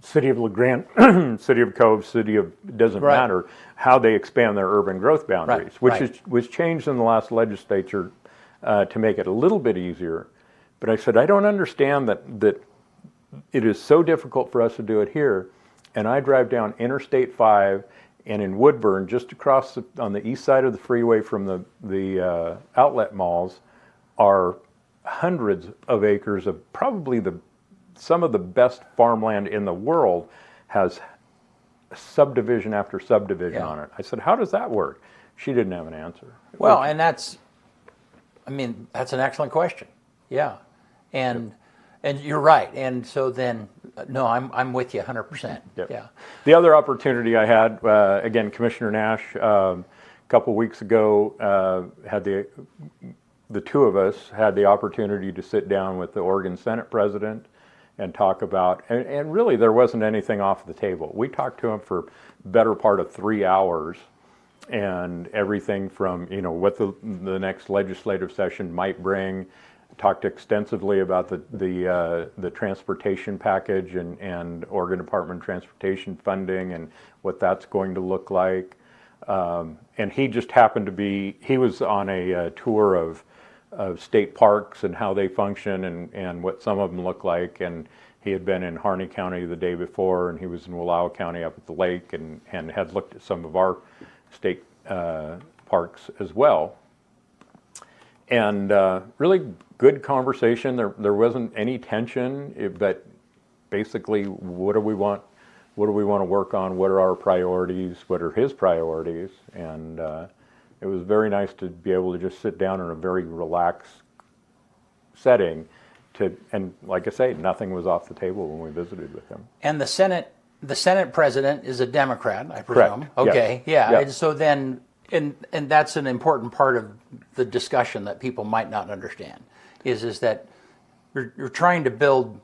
City of LeGrand, City of Cove, City of, doesn't
Right.
matter, how they expand their urban growth boundaries,
Right.
which was changed in the last legislature to make it a little bit easier. But I said, I don't understand that it is so difficult for us to do it here. And I drive down Interstate 5 and in Woodburn, just across on the east side of the freeway from the outlet malls, are hundreds of acres of probably some of the best farmland in the world has subdivision after subdivision on it. I said, how does that work? She didn't have an answer.
Well, and that's an excellent question. Yeah. And you're right. And so then, no, I'm with you 100%.
Yep.
Yeah.
The other opportunity I had, again, Commissioner Nash, a couple weeks ago, had the two of us had the opportunity to sit down with the Oregon Senate President and talk about, and really there wasn't anything off the table. We talked to him for better part of 3 hours, and everything from what the next legislative session might bring. Talked extensively about the transportation package and Oregon Department of Transportation funding and what that's going to look like. And he just happened to be, he was on a tour of state parks and how they function and what some of them look like. And he had been in Harney County the day before, and he was in Wallowa County up at the lake and had looked at some of our state parks as well. And really good conversation. There wasn't any tension, but basically, what do we want? What do we want to work on? What are our priorities? What are his priorities? And it was very nice to be able to just sit down in a very relaxed setting. And like I say, nothing was off the table when we visited with him.
And the Senate president is a Democrat, I presume.
Correct.
Okay.
Yes.
Yeah.
Yeah.
And so then, and that's an important part of the discussion that people might not understand, is that you're trying to build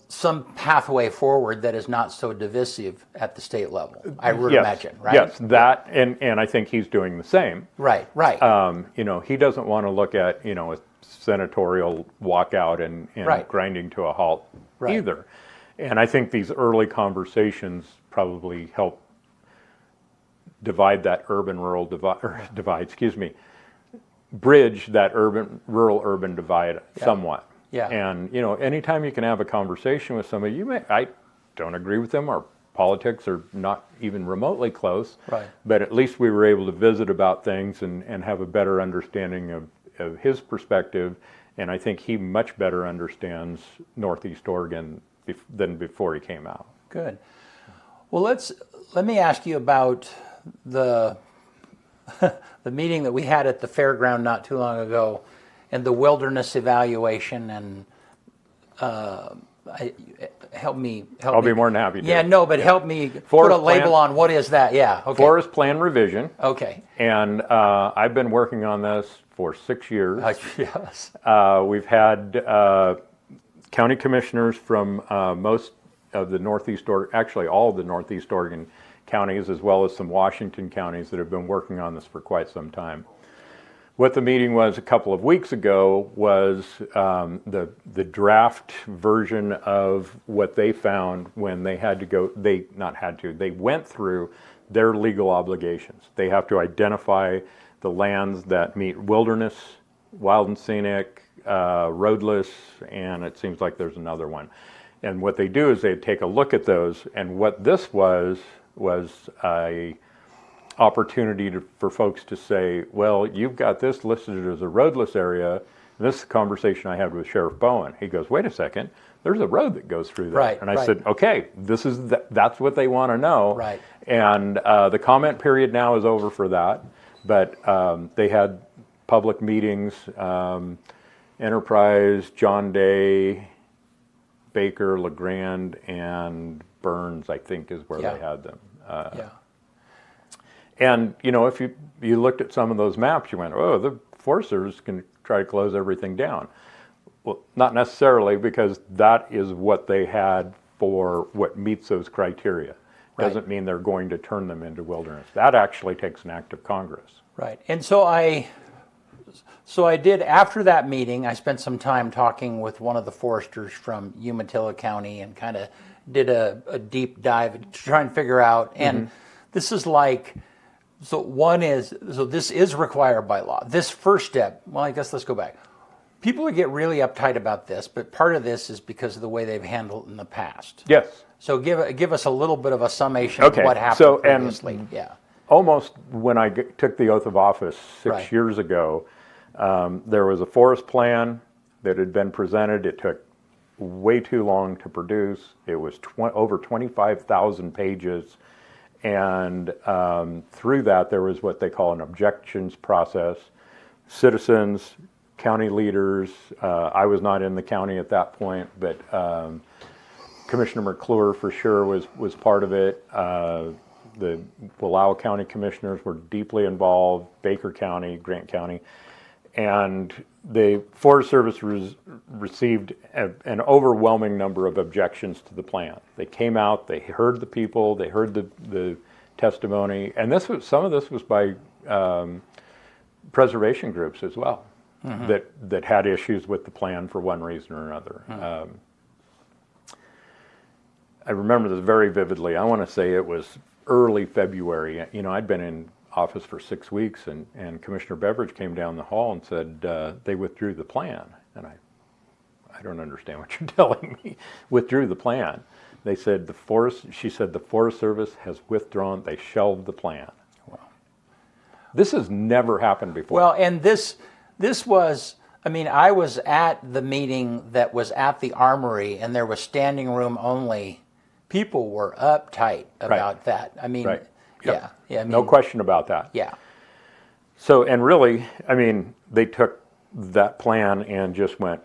some pathway forward that is not so divisive at the state level. I would imagine, right?
Yes, that, and I think he's doing the same.
Right.
He doesn't want to look at a senatorial walkout and
Right.
grinding to a halt
Right.
either. And I think these early conversations probably help divide that urban-rural bridge that rural-urban divide somewhat.
Yeah.
And anytime you can have a conversation with somebody, I don't agree with them, our politics are not even remotely close.
Right.
But at least we were able to visit about things and have a better understanding of his perspective. And I think he much better understands Northeast Oregon than before he came out.
Good. Well, let me ask you about the the meeting that we had at the fairground not too long ago, and the wilderness evaluation, and help me.
I'll be more than happy to.
Yeah, no, but help me put
Forest
a label
plan.
on what is that? Yeah, okay.
Forest plan revision.
Okay.
And I've been working on this for 6 years.
Yes.
We've had county commissioners from most of the Northeast Oregon, actually all of the Northeast Oregon counties as well as some Washington counties that have been working on this for quite some time. What the meeting was a couple of weeks ago was the draft version of what they found when they had to go, they went through their legal obligations. They have to identify the lands that meet wilderness, wild and scenic, roadless, and it seems like there's another one. And what they do is they take a look at those, and what this was a opportunity for folks to say, well, you've got this listed as a roadless area. And this is a conversation I had with Sheriff Bowen. He goes, wait a second, there's a road that goes through there.
Right,
and I said, okay, that's what they want to know.
Right.
And the comment period now is over for that. But they had public meetings, Enterprise, John Day, Baker, LeGrand, and Burns, I think, is where they had them. And, you know, if you looked at some of those maps, you went, oh, the Forest Service can try to close everything down. Well, not necessarily, because that is what they had for what meets those criteria. Doesn't mean they're going to turn them into wilderness. That actually takes an act of Congress.
Right. And so I did, after that meeting, I spent some time talking with one of the foresters from Umatilla County and kind of did a deep dive to try and figure out, and this is like, this is required by law. This first step, well, I guess let's go back. People get really uptight about this, but part of this is because of the way they've handled it in the past.
Yes.
So give us a little bit of a summation of what happened previously.
Almost when I took the oath of office 6 years ago, there was a forest plan that had been presented. It took way too long to produce. It was over 25,000 pages. And through that, there was what they call an objections process. Citizens, county leaders, I was not in the county at that point, but Commissioner McClure for sure was part of it. The Wallowa County commissioners were deeply involved, Baker County, Grant County, and the Forest Service received an overwhelming number of objections to the plan. They came out, they heard the people, they heard the testimony, and some of this was by preservation groups as well, that had issues with the plan for one reason or another. I remember this very vividly. I want to say it was early February. You know, I'd been in office for 6 weeks, and Commissioner Beveridge came down the hall and said they withdrew the plan. And I don't understand what you're telling me. Withdrew the plan. They said she said the Forest Service has withdrawn, they shelved the plan. Wow. This has never happened before.
Well, and this was, I mean, I was at the meeting that was at the Armory, and there was standing room only. People were uptight about that. I mean, yeah. I mean,
no question about that.
Yeah.
So, and really, I mean, they took that plan and just went,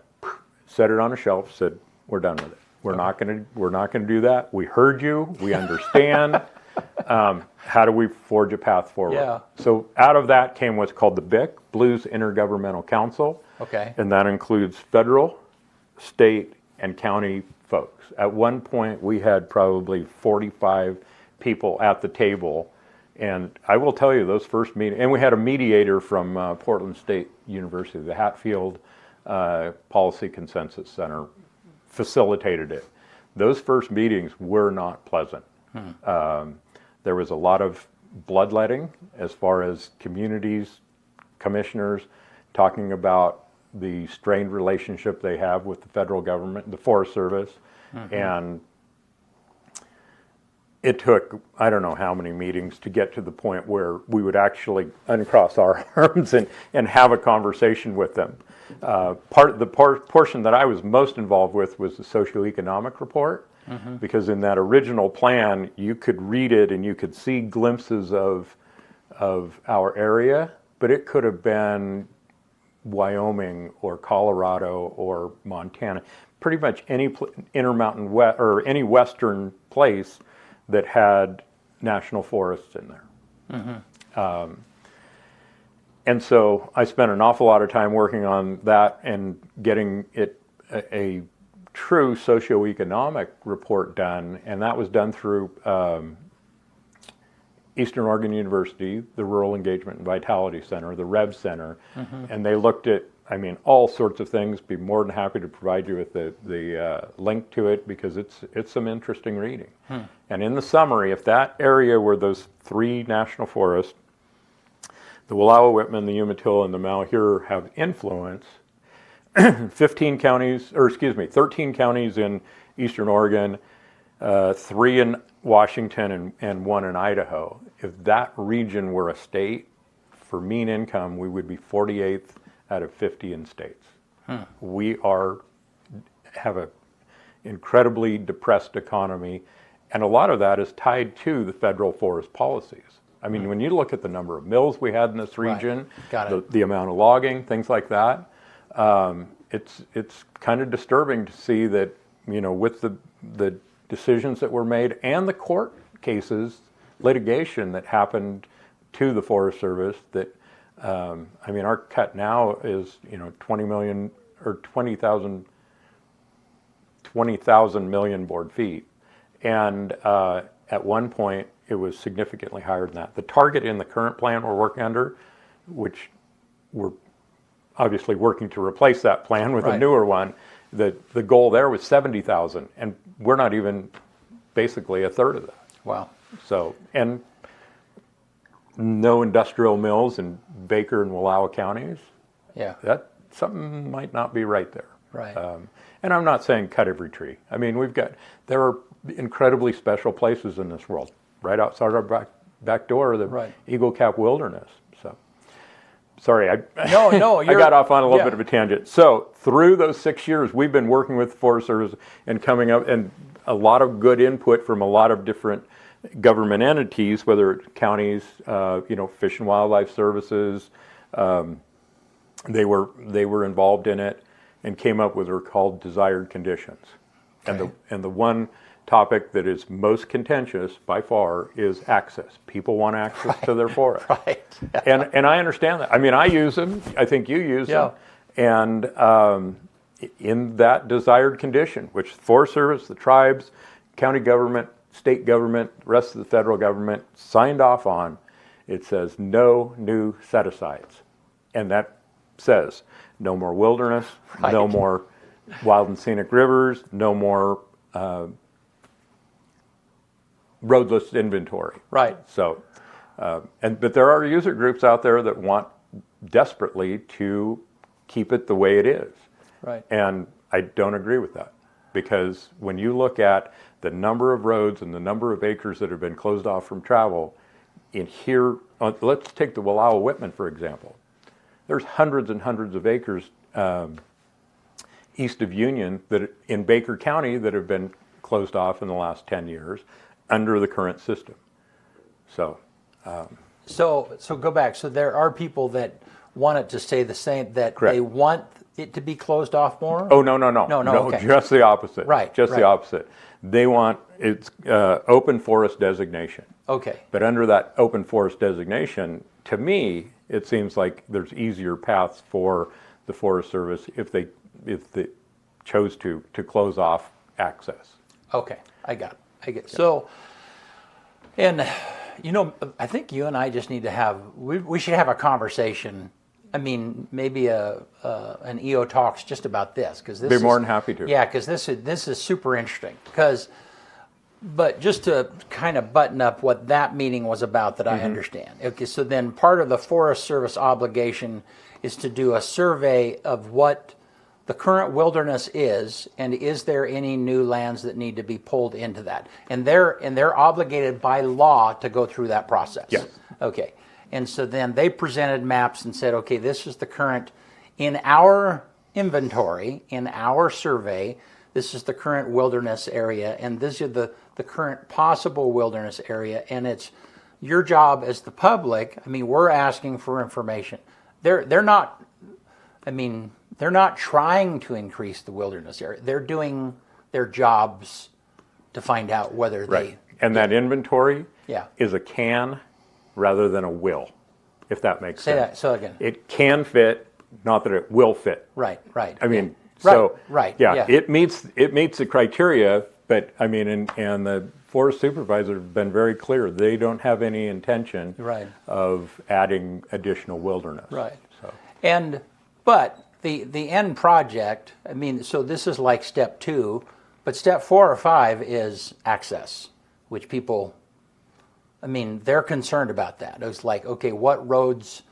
set it on a shelf, said, we're done with it. We're not going to do that. We heard you. We understand. How do we forge a path forward?
Yeah.
So out of that came what's called the BIC, Blues Intergovernmental Council.
Okay.
And that includes federal, state, and county folks. At one point, we had probably 45 people at the table. And I will tell you, those first meetings, and we had a mediator from Portland State University, the Hatfield Policy Consensus Center, facilitated it. Those first meetings were not pleasant. There was a lot of bloodletting as far as communities, commissioners talking about the strained relationship they have with the federal government, the Forest Service, and it took, I don't know how many meetings to get to the point where we would actually uncross our arms and have a conversation with them. The portion that I was most involved with was the socioeconomic report, because in that original plan, you could read it and you could see glimpses of our area, but it could have been Wyoming or Colorado or Montana, pretty much any intermountain or any western place that had national forests in there. And so I spent an awful lot of time working on that and getting it a true socioeconomic report done, and that was done through Eastern Oregon University, the Rural Engagement and Vitality Center, the REV Center, and they looked at, I mean, all sorts of things. Be more than happy to provide you with the link to it, because it's some interesting reading. And in the summary, if that area where those 3 national forests, the Wallowa-Whitman, the Umatilla, and the Malheur, have influence, 13 counties in Eastern Oregon, 3 in Washington, and 1 in Idaho. If that region were a state, for mean income, we would be 48th out of 50 in states. We have an incredibly depressed economy, and a lot of that is tied to the federal forest policies. I mean, when you look at the number of mills we had in this region, the amount of logging, things like that, it's kind of disturbing to see that, you know, with the decisions that were made and the court cases, litigation that happened to the Forest Service, that I mean, our cut now is, you know, 20 million or 20,000 million board feet, and at one point it was significantly higher than that. The target in the current plan we're working under, which we're obviously working to replace that plan with a newer one, the goal there was 70,000, and we're not even basically a third of that.
Wow.
So, and no industrial mills in Baker and Wallowa counties.
Yeah.
That something might not be right there.
Right.
And I'm not saying cut every tree. I mean, there are incredibly special places in this world, right outside our back door, the Eagle Cap Wilderness. So, sorry, I got off on a little bit of a tangent. So, through those 6 years, we've been working with the Forest Service and coming up, and a lot of good input from a lot of different government entities, whether it's counties, you know, Fish and Wildlife Services. They were involved in it and came up with what are called desired conditions. Okay. And the one topic that is most contentious by far is access. People want access to their forest.
Right.
And I understand that. I mean, I use them. I think you use them. And in that desired condition, which the Forest Service, the tribes, county government, state government, the rest of the federal government signed off on, it says no new set-asides. And that says no more wilderness, no more wild and scenic rivers, no more roadless inventory.
Right.
So, but there are user groups out there that want desperately to keep it the way it is.
Right.
And I don't agree with that, because when you look at the number of roads and the number of acres that have been closed off from travel in here, let's take the Wallowa-Whitman, for example. There's hundreds and hundreds of acres east of Union that in Baker County that have been closed off in the last 10 years under the current system. So,
so go back. So there are people that want it to stay the same, that
correct.
They want it to be closed off more?
Oh, no,
okay.
Just the opposite.
Right.
Just the opposite. They want it's open forest designation.
Okay.
But under that open forest designation, to me, it seems like there's easier paths for the Forest Service if they chose to close off access.
Okay, I got it. Yeah. So, and you know, I think you and I just need to we should have a conversation. I mean, maybe an EO talks just about this, because this
be more than happy to.
Yeah, because this is super interesting. But just to kind of button up what that meeting was about, that I understand. Okay, so then part of the Forest Service obligation is to do a survey of what the current wilderness is, and is there any new lands that need to be pulled into that? And they're obligated by law to go through that process.
Yes.
Okay. And so then they presented maps and said, okay, this is the current, in our inventory, in our survey, this is the current wilderness area, and this is the current possible wilderness area, and it's your job as the public. I mean, we're asking for information. They're not trying to increase the wilderness area. They're doing their jobs to find out whether
right. And that inventory
yeah.
is a can rather than a will, if that makes
sense.
Say
that so again.
It can fit, not that it will fit.
Right.
I mean,
yeah.
so
right.
Yeah, it meets the criteria, but I mean, and the forest supervisors have been very clear. They don't have any intention
Right.
of adding additional wilderness.
Right.
So.
But the end project, I mean, so this is like step 2, but step 4 or 5 is access, which people, I mean, they're concerned about that. It's like, okay, what roads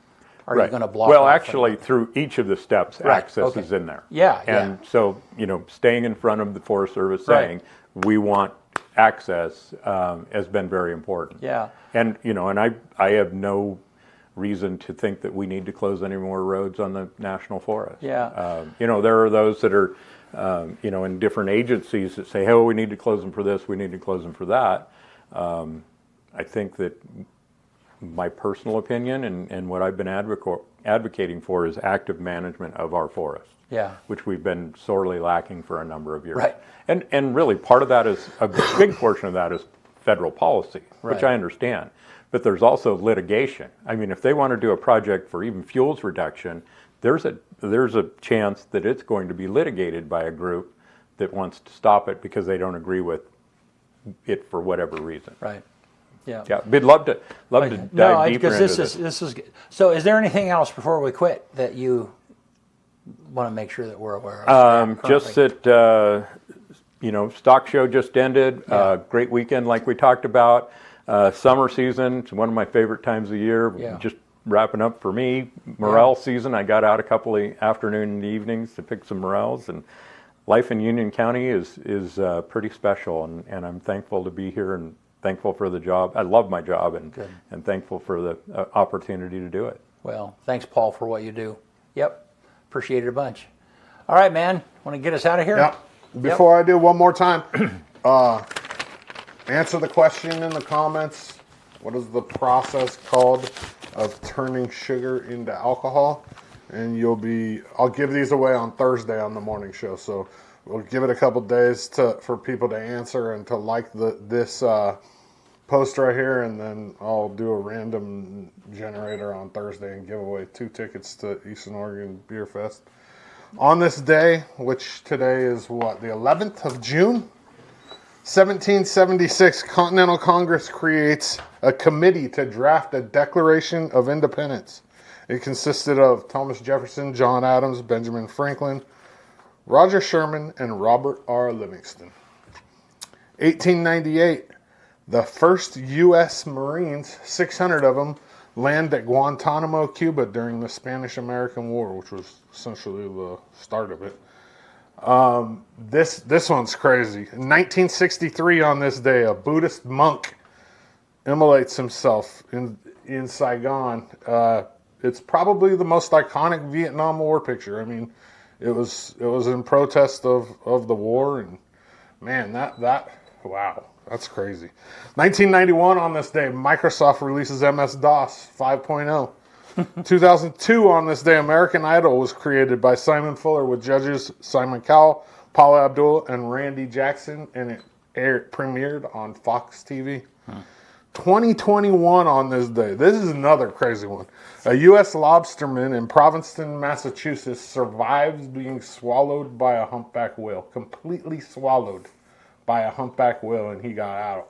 are you going to block
Well,
off?
actually, through each of the steps,
Right,
access
okay.
is in there.
Yeah,
And
yeah.
so, staying in front of the Forest Service
Right.
saying, we want access has been very important.
Yeah.
And, and I have no reason to think that we need to close any more roads on the National Forest.
Yeah.
There are those that are, in different agencies that say, hey, well, we need to close them for this, we need to close them for that. I think that my personal opinion and what I've been advocating for is active management of our forests.
Yeah.
Which we've been sorely lacking for a number of years.
Right.
And really part of that is, a big portion of that is federal policy, which
Right.
I understand. But there's also litigation. I mean, if they want to do a project for even fuels reduction, there's a chance that it's going to be litigated by a group that wants to stop it because they don't agree with it for whatever reason.
Right. Yeah.
Yeah, we'd love to dive deeper into this.
This is good. So is there anything else before we quit that you want to make sure that we're aware of?
Just that, stock show just ended.
Yeah.
Great weekend like we talked about. Summer season, it's one of my favorite times of year.
Yeah.
Just wrapping up for me. Morel season, I got out a couple of afternoon and evenings to pick some morels. And life in Union County is pretty special. And I'm thankful to be here and thankful for the job. I love my job and thankful for the opportunity to do it.
Well, thanks, Paul, for what you do. Yep. Appreciate it a bunch. All right, man. Want to get us out of here?
Yeah. Before I do, one more time, answer the question in the comments. What is the process called of turning sugar into alcohol? And I'll give these away on Thursday on the morning show. So we'll give it a couple days for people to answer and to like this post right here. And then I'll do a random generator on Thursday and give away 2 tickets to Eastern Oregon Beer Fest. On this day, which today is what, the 11th of June? 1776, Continental Congress creates a committee to draft a Declaration of Independence. It consisted of Thomas Jefferson, John Adams, Benjamin Franklin, Roger Sherman, and Robert R. Livingston. 1898, the first U.S. Marines, 600 of them, land at Guantanamo, Cuba during the Spanish-American War, which was essentially the start of it. This one's crazy. In 1963, on this day, a Buddhist monk immolates himself in Saigon. It's probably the most iconic Vietnam War picture. I mean, it was in protest of the war, and man, wow, that's crazy. 1991, on this day, Microsoft releases MS-DOS 5.0. 2002, on this day, American Idol was created by Simon Fuller with judges Simon Cowell, Paula Abdul, and Randy Jackson, and it premiered on Fox TV. 2021, on this day, this is another crazy one. A U.S. lobsterman in Provincetown, Massachusetts, survives being swallowed by a humpback whale, completely swallowed by a humpback whale, and he got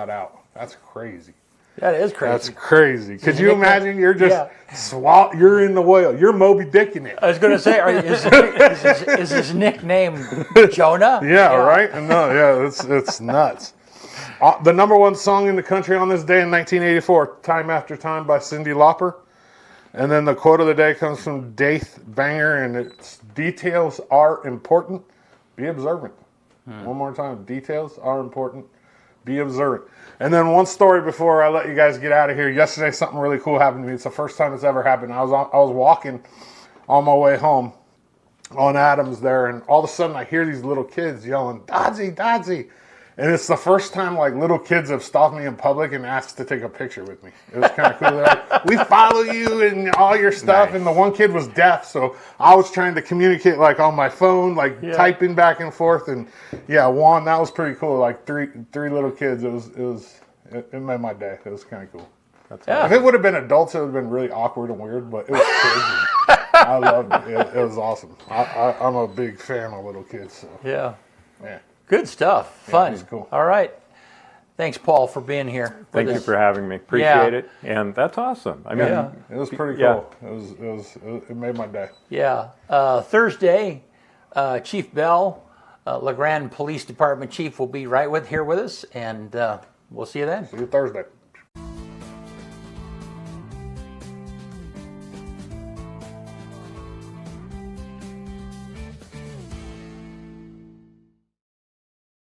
out. That's crazy.
That is crazy.
That's crazy. Could you imagine? You're just you're in the whale. You're Moby Dick in it.
I was going to say, is his nickname Jonah?
Yeah, right? No, yeah, it's nuts. The number one song in the country on this day in 1984, Time After Time by Cyndi Lauper. And then the quote of the day comes from Daith Banger, and it's, details are important. Be observant. One more time. Details are important. Be observant. And then one story before I let you guys get out of here. Yesterday, something really cool happened to me. It's the first time it's ever happened. I was walking on my way home on Adams there, and all of a sudden I hear these little kids yelling, "Dodzy, Dodzy." And it's the first time like little kids have stopped me in public and asked to take a picture with me. It was kind of cool. They're like, "We follow you and all your stuff." Nice. And the one kid was deaf, so I was trying to communicate like on my phone, like typing back and forth. And yeah, Juan, that was pretty cool. Like three little kids. It made my day. It was kind of cool. If it would have been adults, it would have been really awkward and weird. But it was crazy. I loved it. It was awesome. I'm a big fan of little kids. So
Yeah.
yeah.
Good stuff. Fun.
It was cool.
All right. Thanks, Paul, for being here.
Thank you for having me. Appreciate it. And that's awesome. I mean,
it was pretty cool. It made my day.
Yeah. Thursday, Chief Bell, LeGrand Police Department Chief, will be here with us, and we'll see you then.
See you Thursday.